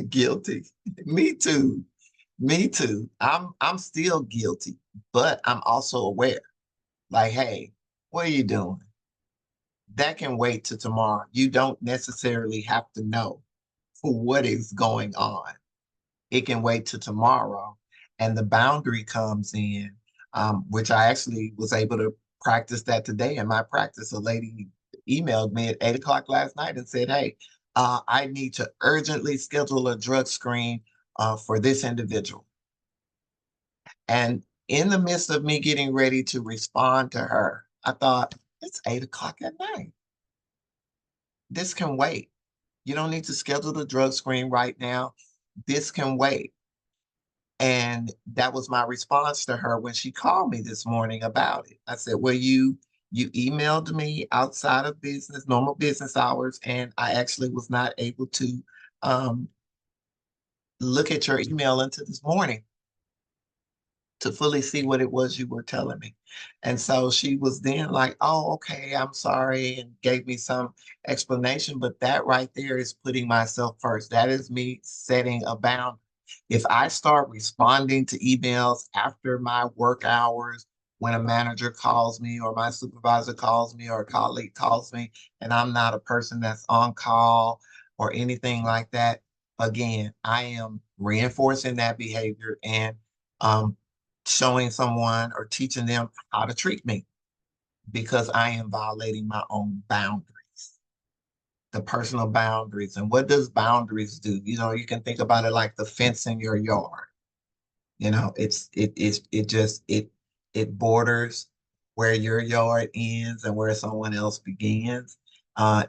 guilty. Me too. Me too. I'm still guilty, but I'm also aware. Like, hey, what are you doing? That can wait till tomorrow. You don't necessarily have to know what is going on. It can wait till tomorrow. And the boundary comes in, which I actually was able to practice that today in my practice. A lady emailed me at 8 o'clock last night and said, hey, I need to urgently schedule a drug screen for this individual. And in the midst of me getting ready to respond to her, I thought, it's 8 o'clock at night. This can wait. You don't need to schedule the drug screen right now. This can wait. And that was my response to her when she called me this morning about it. I said, well, you emailed me outside of business, normal business hours, and I actually was not able to look at your email until this morning to fully see what it was you were telling me. And so she was then like, oh, okay, I'm sorry, and gave me some explanation. But that right there is putting myself first. That is me setting a boundary. If I start responding to emails after my work hours, when a manager calls me or my supervisor calls me or a colleague calls me, and I'm not a person that's on call or anything like that, again, I am reinforcing that behavior and um, showing someone or teaching them how to treat me because I am violating my own boundaries, the personal boundaries. And what does boundaries do? You know, you can think about it like the fence in your yard. You know, it borders where your yard ends and where someone else begins.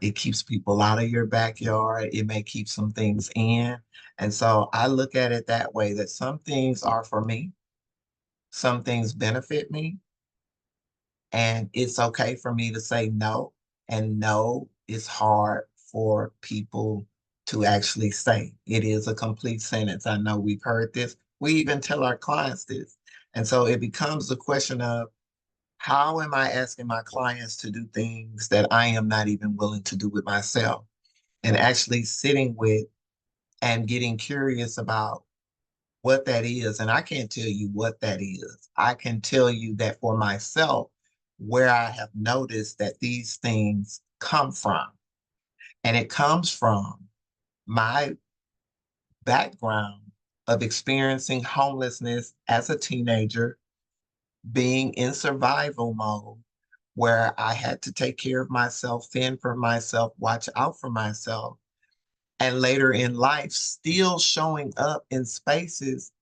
It keeps people out of your backyard. It may keep some things in. And so I look at it that way, that some things are for me, some things benefit me, and it's okay for me to say no. And no is hard for people to actually say. It is a complete sentence. I know we've heard this. We even tell our clients this. And so it becomes the question of how am I asking my clients to do things that I am not even willing to do with myself? And actually sitting with and getting curious about what that is. And I can't tell you what that is. I can tell you that for myself, where I have noticed that these things come from. And it comes from my background of experiencing homelessness as a teenager, being in survival mode, where I had to take care of myself, fend for myself, watch out for myself. And later in life, still showing up in spaces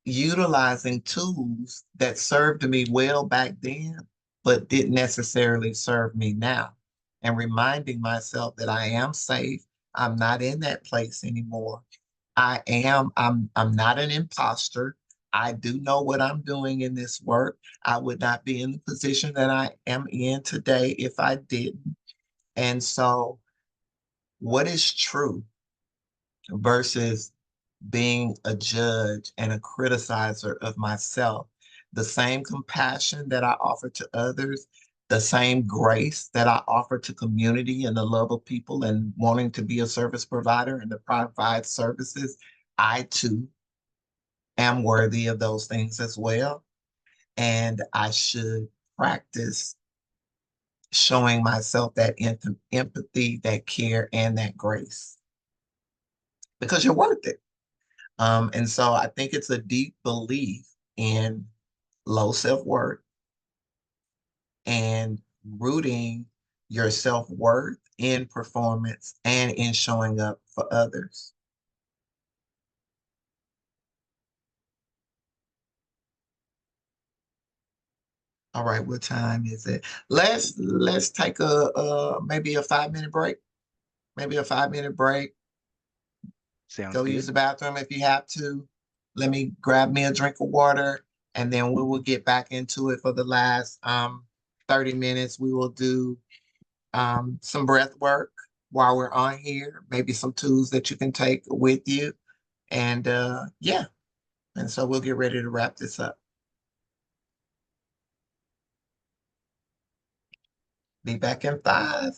utilizing tools that served me well back then, but didn't necessarily serve me now. And reminding myself that I am safe. I'm not in that place anymore. I'm not an imposter. I do know what I'm doing in this work. I would not be in the position that I am in today if I didn't. And so, what is true versus being a judge and a criticizer of myself? The same compassion that I offer to others, the same grace that I offer to community and the love of people and wanting to be a service provider and to provide services, I too am worthy of those things as well. And I should practice showing myself that empathy, that care, and that grace because you're worth it. And so I think it's a deep belief in low self-worth and rooting your self-worth in performance and in showing up for others. All right, what time is it? Let's take a maybe a 5 minute break. Maybe a 5 minute break. Sounds Go use good. the bathroom if you have to. Let me grab me a drink of water, and then we will get back into it for the last 30 minutes. We will do some breath work while we're on here, maybe some tools that you can take with you. And yeah, and so we'll get ready to wrap this up. Be back in 5.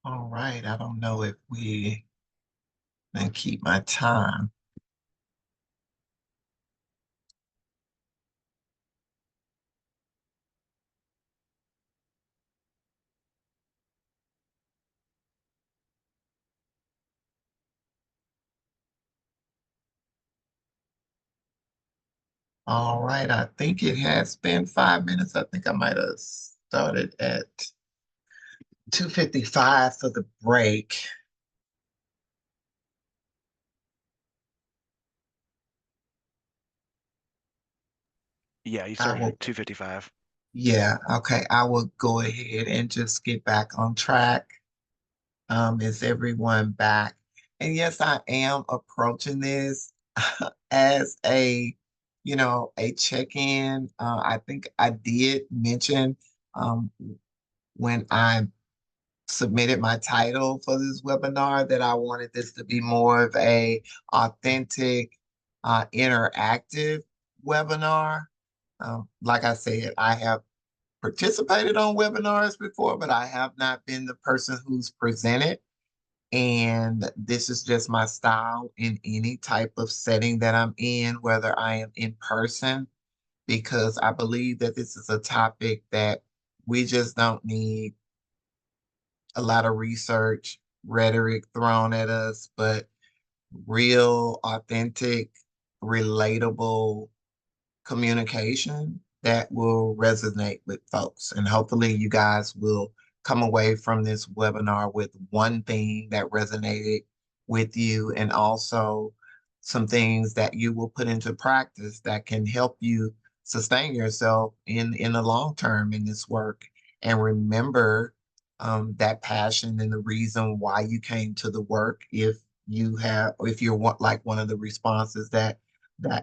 All right, I don't know if we can keep my time. All right, I think it has been 5 minutes. I think I might have started at 2:55 for the break. Yeah, you I started will, at 2:55. yeah, okay. I will go ahead and just get back on track. Is everyone back? And yes, I am approaching this as a check-in. I think I did mention um, when I submitted my title for this webinar that I wanted this to be more of a authentic, interactive webinar. Like I said, I have participated on webinars before, but I have not been the person who's presented. And this is just my style in any type of setting that I'm in, whether I am in person, because I believe that this is a topic that we just don't need a lot of research, rhetoric thrown at us, but real, authentic, relatable communication that will resonate with folks. And hopefully, you guys will come away from this webinar with one thing that resonated with you, and also some things that you will put into practice that can help you sustain yourself in the long term in this work. And remember that passion and the reason why you came to the work. If you're like one of the responses that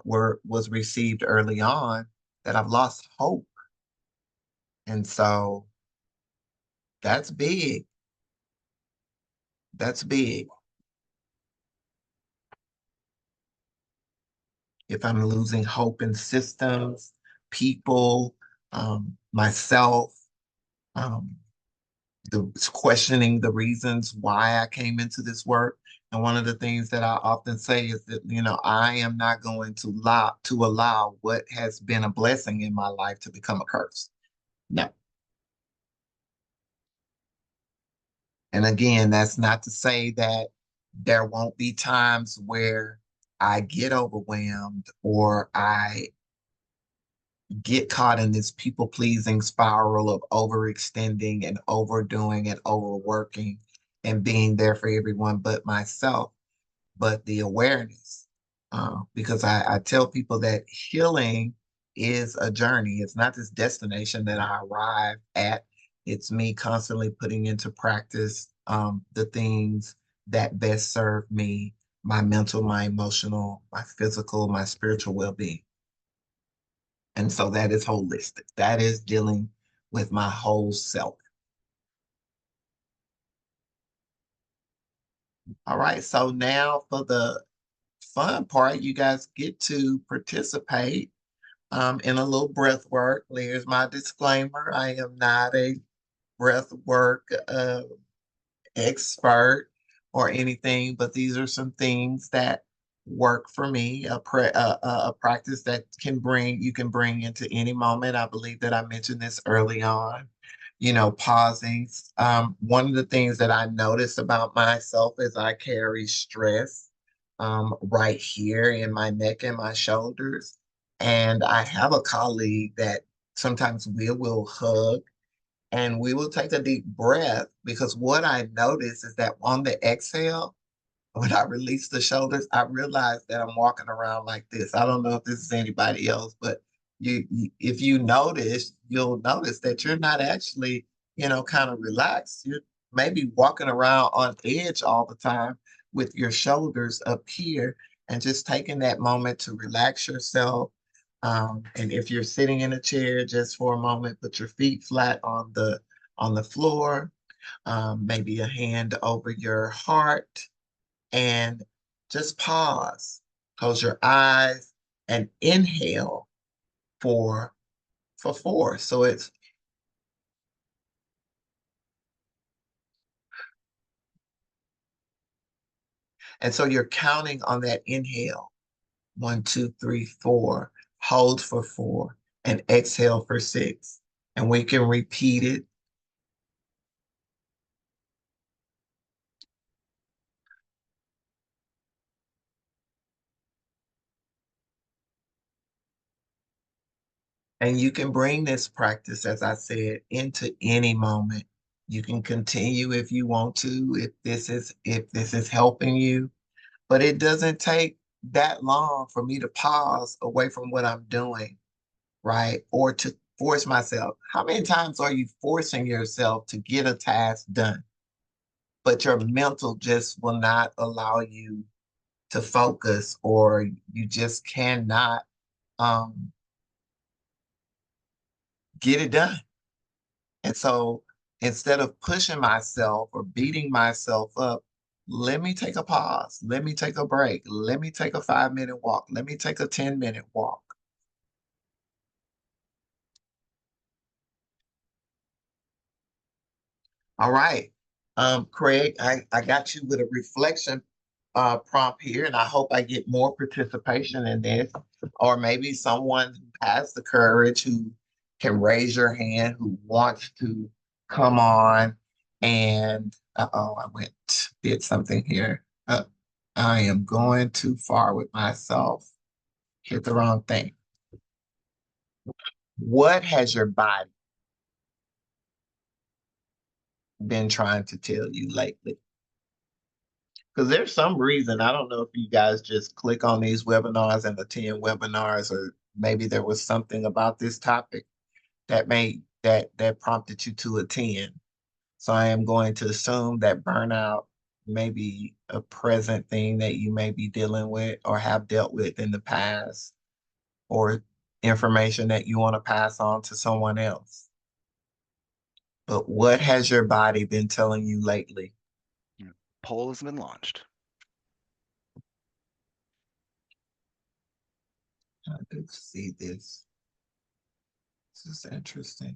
was received early on, that I've lost hope. And so that's big. That's big. If I'm losing hope in systems, people, myself, um, the questioning the reasons why I came into this work. And one of the things that I often say is that, I am not going to allow what has been a blessing in my life to become a curse. No. And again, that's not to say that there won't be times where I get overwhelmed or I get caught in this people pleasing spiral of overextending and overdoing and overworking and being there for everyone but myself. But the awareness, because I tell people that healing is a journey. It's not this destination that I arrive at. It's me constantly putting into practice the things that best serve me, my mental, my emotional, my physical, my spiritual well-being. And so that is holistic. That is dealing with my whole self. All right. So now for the fun part, you guys get to participate in a little breath work. Here's my disclaimer. I am not a breath work expert or anything, but these are some things that work for me. A practice that you can bring into any moment. I believe that I mentioned this early on. Pausing. One of the things that I notice about myself is I carry stress right here in my neck and my shoulders. And I have a colleague that sometimes we will hug and we will take a deep breath, because what I notice is that on the exhale, when I release the shoulders, I realize that I'm walking around like this. I don't know if this is anybody else, but if you notice, you'll notice that you're not actually, kind of relaxed. You're maybe walking around on edge all the time with your shoulders up here, and just taking that moment to relax yourself. And if you're sitting in a chair, just for a moment, put your feet flat on the floor, maybe a hand over your heart, and just pause, close your eyes, and inhale for 4. So it's And so you're counting on that inhale. 1, 2, 3, 4. Hold for 4 and exhale for 6. And we can repeat it. And you can bring this practice, as I said, into any moment. You can continue if you want to, if this is helping you, but it doesn't take that long for me to pause away from what I'm doing, right? Or to force myself. How many times are you forcing yourself to get a task done, but your mental just will not allow you to focus, or you just cannot um, get it done? And so instead of pushing myself or beating myself up, let me take a pause. Let me take a break. Let me take a 5-minute walk. Let me take a 10-minute walk. All right. Craig, I got you with a reflection prompt here, and I hope I get more participation in this, or maybe someone who has the courage, who can raise your hand, who wants to come on. And oh, did something here. I am going too far with myself. Hit the wrong thing. What has your body been trying to tell you lately? Because there's some reason, I don't know if you guys just click on these webinars and attend webinars, or maybe there was something about this topic that made that prompted you to attend. So I am going to assume that burnout may be a present thing that you may be dealing with or have dealt with in the past, or information that you want to pass on to someone else. But what has your body been telling you lately? Poll has been launched. I do see this. This is interesting.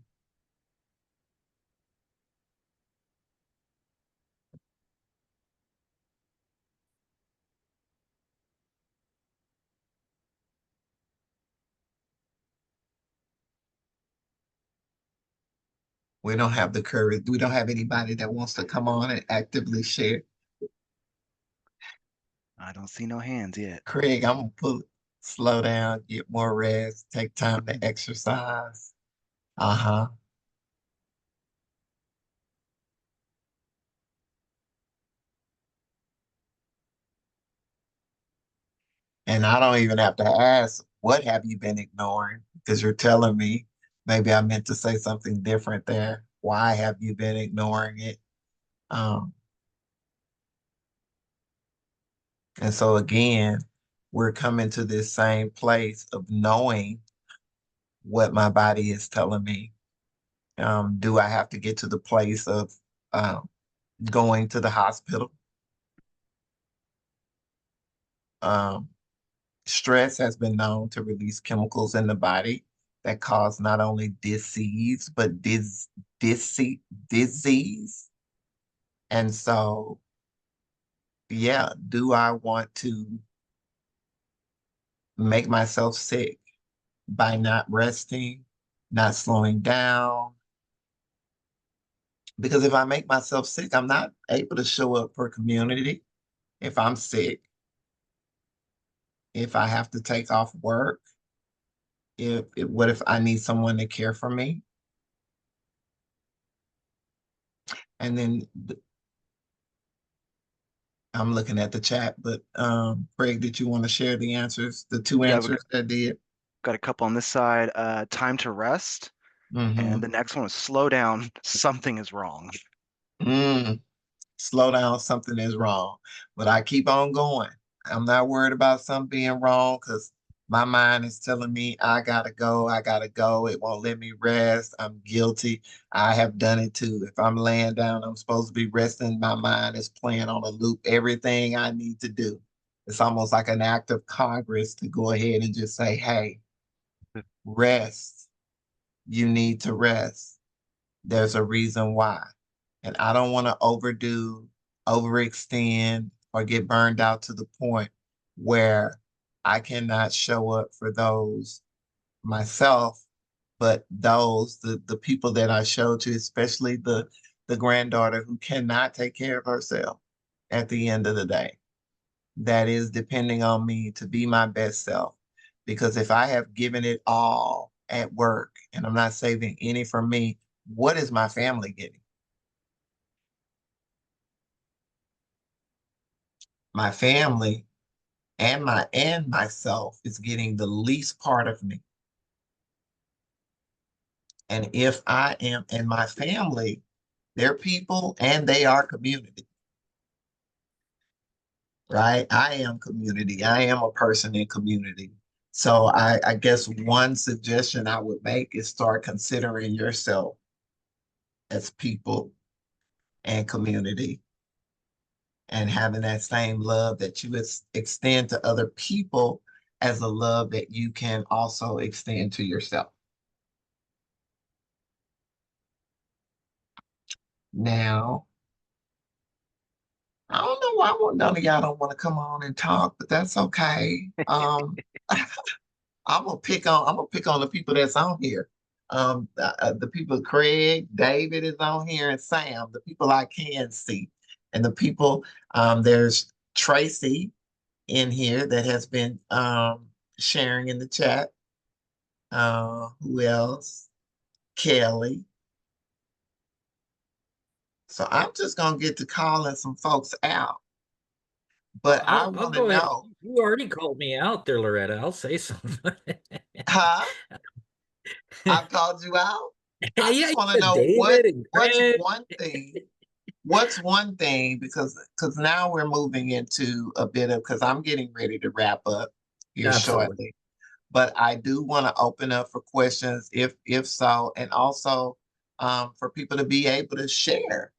We don't have the courage. We don't have anybody that wants to come on and actively share. I don't see no hands yet. Craig, I'm gonna slow down, get more rest, take time to exercise. Uh-huh. And I don't even have to ask, what have you been ignoring? Because you're telling me maybe I meant to say something different there. Why have you been ignoring it? Um, and so again, we're coming to this same place of knowing what my body is telling me. Do I have to get to the place of um, going to the hospital? Um, Stress has been known to release chemicals in the body that cause not only disease, but disease. And so, yeah, do I want to make myself sick by not resting, not slowing down? Because if I make myself sick, I'm not able to show up for community. If I'm sick, if I have to take off work, what if I need someone to care for me? And then I'm looking at the chat, but Craig, did you want to share the answers, the two Yeah, answers that did? got a couple on this side. Time to rest. And the next one is slow down. Something is wrong. Mm, slow down, something is wrong. But I keep on going. I'm not worried about something being wrong, because my mind is telling me I gotta go, I gotta go. It won't let me rest. I'm guilty. I have done it too. If I'm laying down, I'm supposed to be resting. My mind is playing on a loop everything I need to do. It's almost like an act of Congress to go ahead and just say, hey, rest. You need to rest. There's a reason why. And I don't want to overdo, overextend, or get burned out to the point where I cannot show up for those myself, but the people that I show to, especially the granddaughter who cannot take care of herself at the end of the day, that is depending on me to be my best self. Because if I have given it all at work and I'm not saving any for me, what is my family getting? My family and myself is getting the least part of me. And if I am in my family, they're people and they are community, right? I am community. I am a person in community. So I guess one suggestion I would make is start considering yourself as people and community and having that same love that you extend to other people as a love that you can also extend to yourself. Now, I don't know why none of y'all don't want to come on and talk, but that's okay. I'm gonna pick on the people that's on here. The people Craig, David is on here, and Sam, the people I can see, and the people. There's Tracy in here that has been sharing in the chat. Who else? Kelly. So I'm just gonna get to calling some folks out, but I I'll want to go ahead. know, You already called me out there, Loretta. I'll say something. huh? I've called you out. I Yeah, just you want to said know David and what's Greg. one thing. What's one thing, because now we're moving into a bit of, because I'm getting ready to wrap up here Absolutely. shortly, but I do want to open up for questions if so, and also for people to be able to share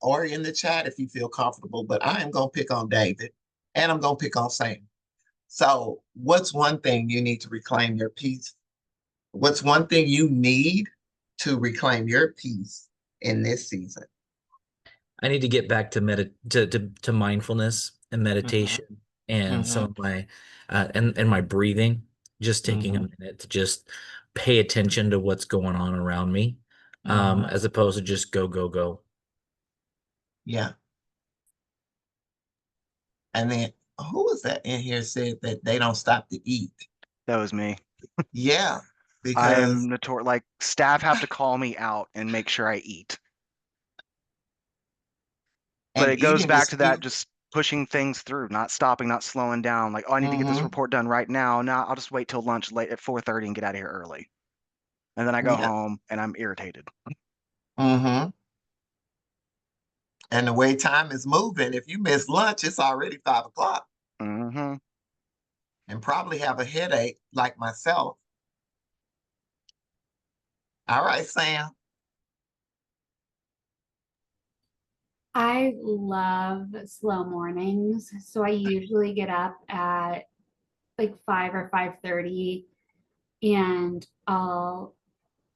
or in the chat if you feel comfortable. But I am gonna pick on David and I'm gonna pick on Sam. So what's one thing you need to reclaim your peace? What's one thing you need to reclaim your peace in this season? I need to get back to mindfulness and meditation and some Mhm, of my and my breathing. Just taking a mhm, minute to just pay attention to what's going on around me, mhm. as opposed to just go go go. Yeah. And then who was that in here said that they don't stop to eat? That was me. Yeah, I because am notorious. Like staff have to call me out and make sure I eat. But and it goes eating back is to that cute. just pushing things through, not stopping, not slowing down. Like, oh, I need to get this Mm-hmm. report done right now. Now I'll just wait till lunch late at 4:30 and get out of here early. And then I go Yeah. home and I'm irritated. Mm-hmm. And the way time is moving, if you miss lunch, it's already 5 o'clock Hmm. and probably have a headache like myself. All right, Sam. I love slow mornings. So I usually get up at like 5 or 5:30 and I'll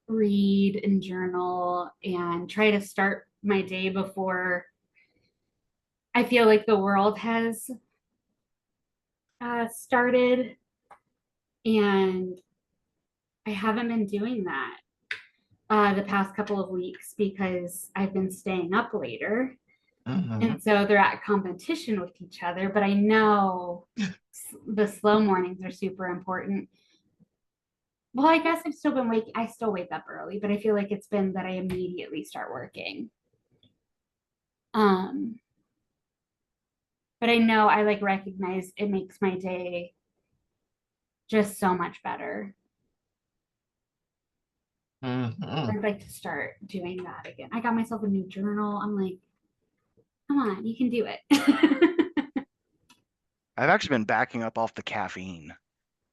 read and journal and try to start my day before I feel like the world has started. And I haven't been doing that the past couple of weeks because I've been staying up later. Mm-hmm. And so they're at competition with each other. But I know the slow mornings are super important. Well, I guess I still wake up early, but I feel like it's been that I immediately start working. Um, but I know I like recognize it makes my day just so much better. Mm-hmm. I'd like to start doing that again. I got myself a new journal. I'm like, come on, you can do it. I've actually been backing up off the caffeine.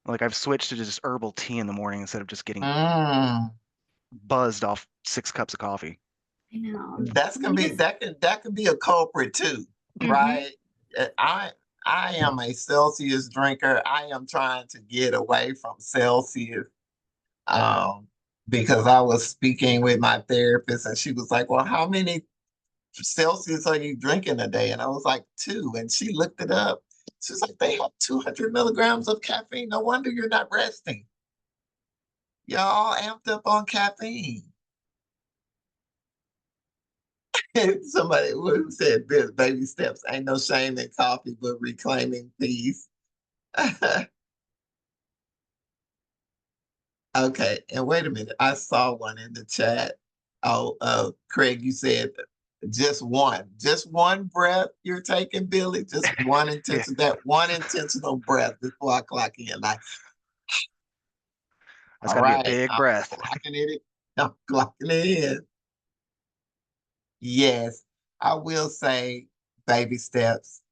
Like I've switched to just herbal tea in the morning instead of just getting Mm. buzzed off 6 cups of coffee. I know. That's gonna You be just, that can be a culprit too, mhm. right? Uh, I I am a Celsius drinker. I am trying to get away from Celsius um, because I was speaking with my therapist and she was like, well, how many Celsius are you drinking a day? And I was like, 2. And she looked it up. She's like, they have 200 milligrams of caffeine. No wonder you're not resting. Y'all all amped up on caffeine. And somebody who said this, baby steps, ain't no shame in coffee, but reclaiming peace. Okay, and wait a minute. I saw one in the chat. Oh, Craig, you said just one breath you're taking, Billy. Just one Yeah, that one intentional breath before I clock in. Like, that's all got to be a right, big I'm breath. clocking it. I'm clocking it in. Yes, I will say baby steps.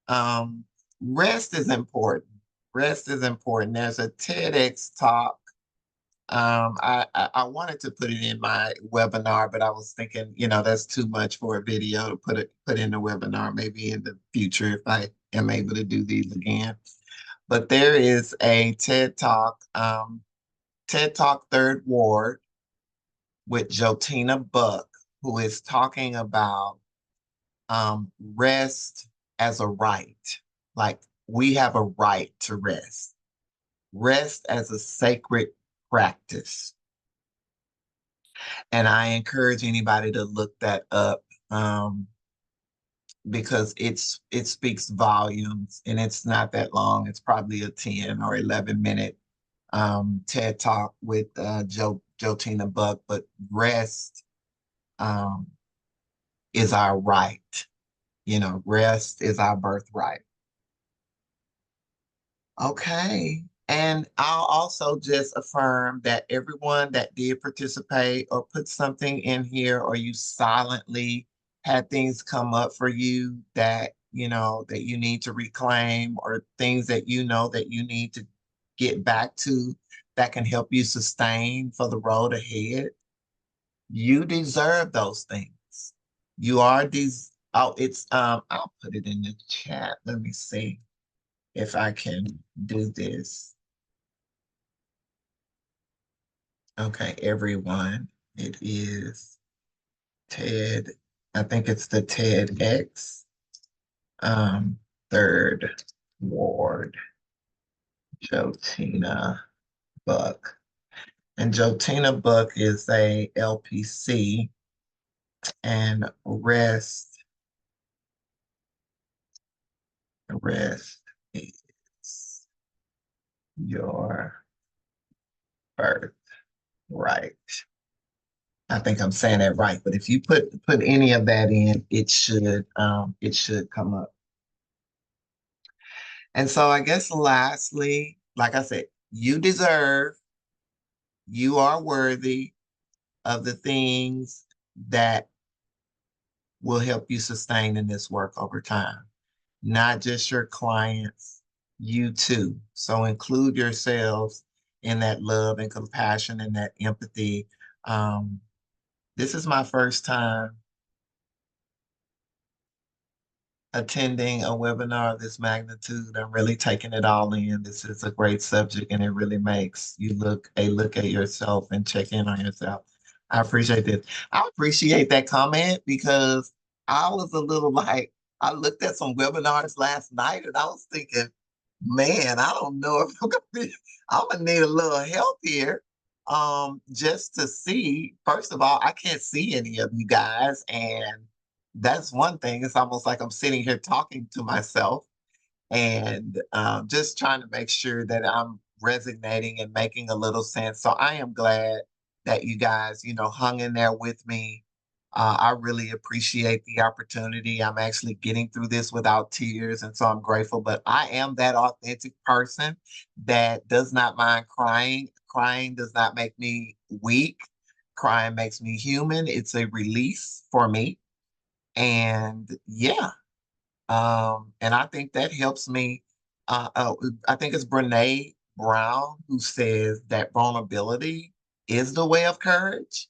Um, Rest is important. Rest is important. There's a TEDx talk. I wanted to put it in my webinar, but I was thinking, that's too much for a video to put in the webinar. Maybe in the future, if I am able to do these again. But there is a TED Talk Third Ward with Jotina Buck, who is talking about rest as a right. Like we have a right to rest. Rest as a sacred practice. And I encourage anybody to look that up because it speaks volumes and it's not that long. It's probably a 10 or 11-minute TED Talk with Jotina Buck. But rest um, is our right. Rest is our birthright. Okay. And I'll also just affirm that everyone that did participate or put something in here, or you silently had things come up for you that, that you need to reclaim, or things that that you need to get back to that can help you sustain for the road ahead. You deserve those things. You are these. Oh, I'll put it in the chat. Let me see if I can do this. Okay, everyone, it is TED. I think it's the TEDx Third Ward, Jotina Buck. And Jotina Buck is a LPC, and rest is your birthright. I think I'm saying that right, but if you put any of that in, it should come up. And so I guess lastly, like I said, you are worthy of the things that will help you sustain in this work over time. Not just your clients, you too. So include yourselves in that love and compassion and that empathy. This is my first time attending a webinar of this magnitude. I'm really taking it all in. This is a great subject and it really makes you look at yourself and check in on yourself. I appreciate this. I appreciate that comment because I was a little like, I looked at some webinars last night and I was thinking, man, I don't know if I'm gonna need a little help here. Just to see, first of all, I can't see any of you guys, and that's one thing. It's almost like I'm sitting here talking to myself and just trying to make sure that I'm resonating and making a little sense. So I am glad that you guys, hung in there with me. I really appreciate the opportunity. I'm actually getting through this without tears, and so I'm grateful. But I am that authentic person that does not mind crying. Crying does not make me weak. Crying makes me human. It's a release for me. And yeah, and I think that helps me. I think it's Brene Brown who says that vulnerability is the way of courage.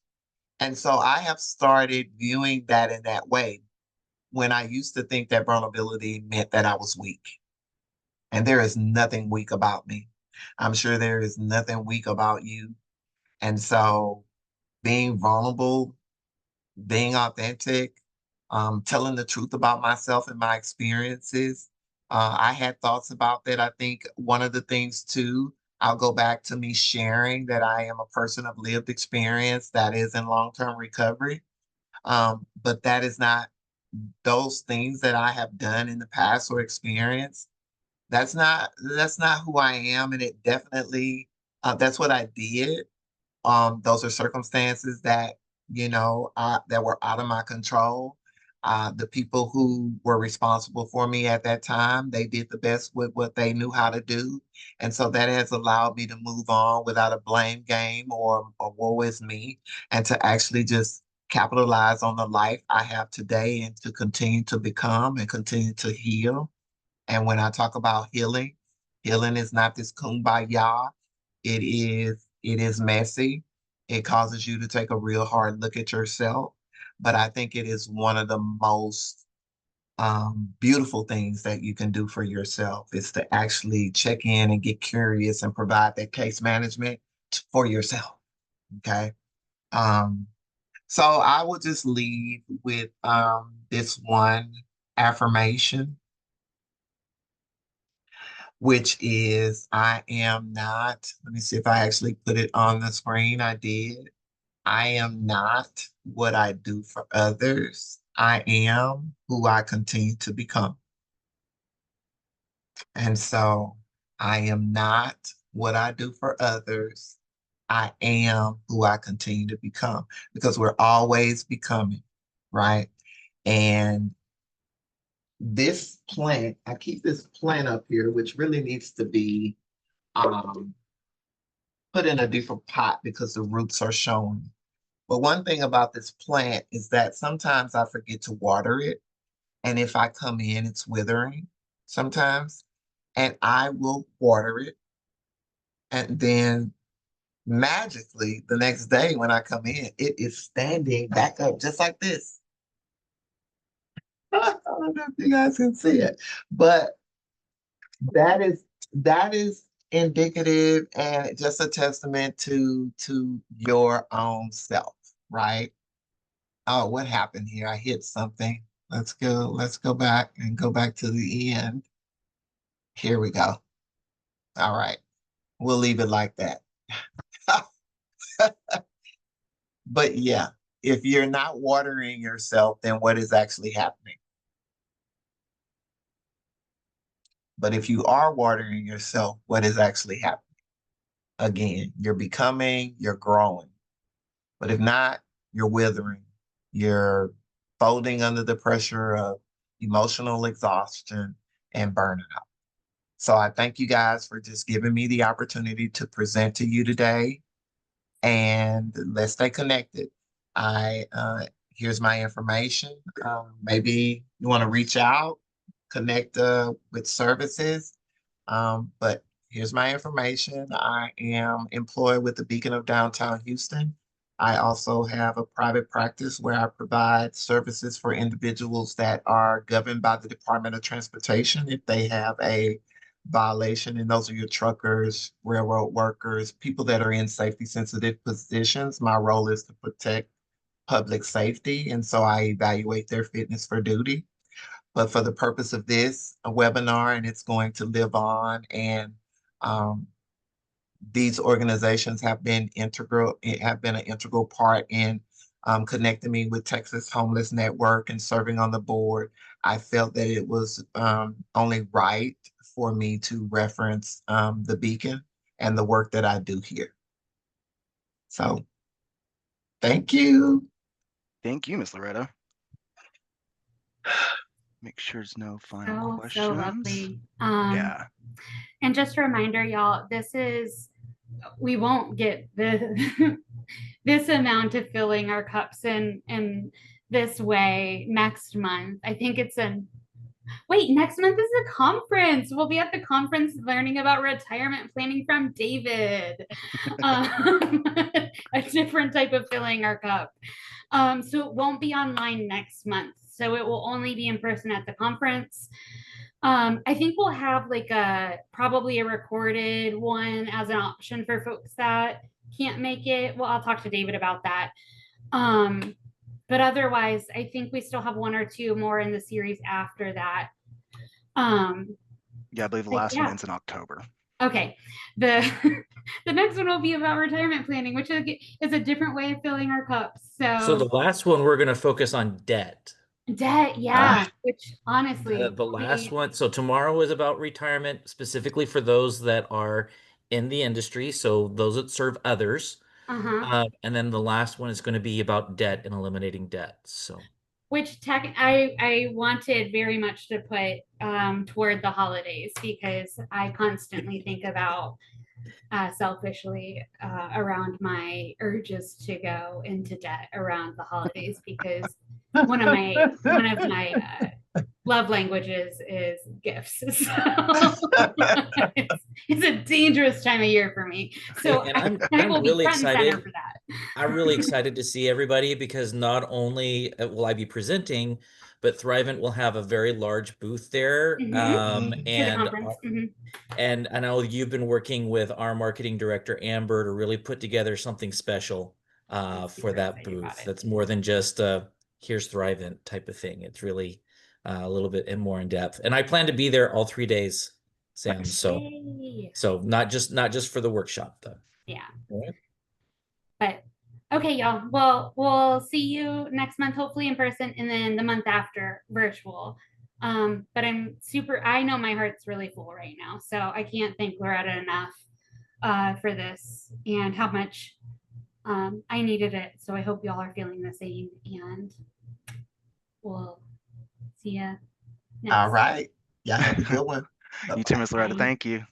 And so I have started viewing that in that way when I used to think that vulnerability meant that I was weak. And there is nothing weak about me. I'm sure there is nothing weak about you. And so being vulnerable, being authentic, telling the truth about myself and my experiences. I had thoughts about that. I think one of the things too, I'll go back to me sharing that I am a person of lived experience that is in long-term recovery. But that is not those things that I have done in the past or experienced. That's not who I am, and it definitely that's what I did. Those are circumstances that, that were out of my control. The people who were responsible for me at that time, they did the best with what they knew how to do. And so that has allowed me to move on without a blame game or woe is me, and to actually just capitalize on the life I have today and to continue to become and continue to heal. And when I talk about healing, healing is not this kumbaya. It is messy. It causes you to take a real hard look at yourself. But I think it is one of the most beautiful things that you can do for yourself is to actually check in and get curious and provide that case management for yourself. Okay. Um, so I will just leave with this one affirmation, which is I am not, let me see if I actually put it on the screen. I did. I am not what I do for others. I am who I continue to become. And so I am not what I do for others. I am who I continue to become because we're always becoming, right? And this plant, I keep this plant up here, which really needs to be um, put in a different pot because the roots are showing. But one thing about this plant is that sometimes I forget to water it. And if I come in, it's withering sometimes. And I will water it. And then magically, the next day when I come in, it is standing back up just like this. I don't know if you guys can see it, but that is indicative and just a testament to your own self, right? Oh, what happened here? I hit something. Let's go back and go back to the end. Here we go. All right. We'll leave it like that. But yeah, if you're not watering yourself, then what is actually happening? But if you are watering yourself, what is actually happening? Again, you're becoming, you're growing. But if not, you're withering. You're folding under the pressure of emotional exhaustion and burnout. So I thank you guys for just giving me the opportunity to present to you today, and let's stay connected. I Here's my information. Maybe you want to reach out, connect with services. But here's my information. I am employed with the Beacon of Downtown Houston. I also have a private practice where I provide services for individuals that are governed by the Department of Transportation if they have a violation, and those are your truckers, railroad workers, people that are in safety sensitive positions. My role is to protect public safety, and so I evaluate their fitness for duty. But for the purpose of this a webinar, and it's going to live on, and um, these organizations have been an integral part in connecting me with Texas Homeless Network and serving on the board. I felt that it was only right for me to reference the Beacon and the work that I do here. So thank you. Thank you, Miss Loretta. Make sure there's no final So questions. lovely. Yeah. And just a reminder, y'all, we won't get the this amount of filling our cups in this way next month. I think next month is a conference. We'll be at the conference learning about retirement planning from David. A different type of filling our cup. So it won't be online next month. So it will only be in person at the conference. I think we'll have probably a recorded one as an option for folks that can't make it. Well, I'll talk to David about that. but otherwise, I think we still have one or two more in the series after that. Yeah, I believe the But last one yeah. ends in October. Okay, the the next one will be about retirement planning, which is a different way of filling our cups. So the last one, we're going to focus on debt. Debt, yeah, which honestly, The last one. So tomorrow is about retirement, specifically for those that are in the industry. So those that serve others. And then the last one is going to be about debt and eliminating debt. So, which I wanted very much to put toward the holidays because I constantly think about selfishly around my urges to go into debt around the holidays because one of my love languages is gifts. So it's a dangerous time of year for me. So and I will be really front and center excited. for that. I'm really excited to see everybody because not only will I be presenting, but Thrivent will have a very large booth there. For the conference. And I know you've been working with our marketing director, Amber, to really put together something special for that booth. That's more than just here's Thrivent type of thing. It's really a little bit and more in depth. And I plan to be there all 3 days, Sam. So not just for the workshop though. Yeah. All right. But okay, y'all. Well, we'll see you next month, hopefully in person, and then the month after virtual. But I know my heart's really full right now. So I can't thank Loretta enough for this and how much I needed it. So I hope y'all are feeling the same. And we'll see ya next. All right. Yeah, have a good one. You too, Miss Loretta. Bye. Thank you.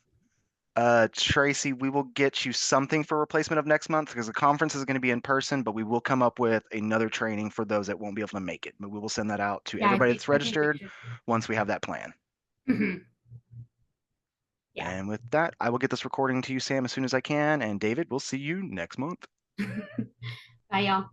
Tracy, we will get you something for replacement of next month because the conference is going to be in person, but we will come up with another training for those that won't be able to make it. But we will send that out to everybody that's registered once we have that plan. Yeah. And with that, I will get this recording to you, Sam, as soon as I can. And David, we'll see you next month. Bye, y'all.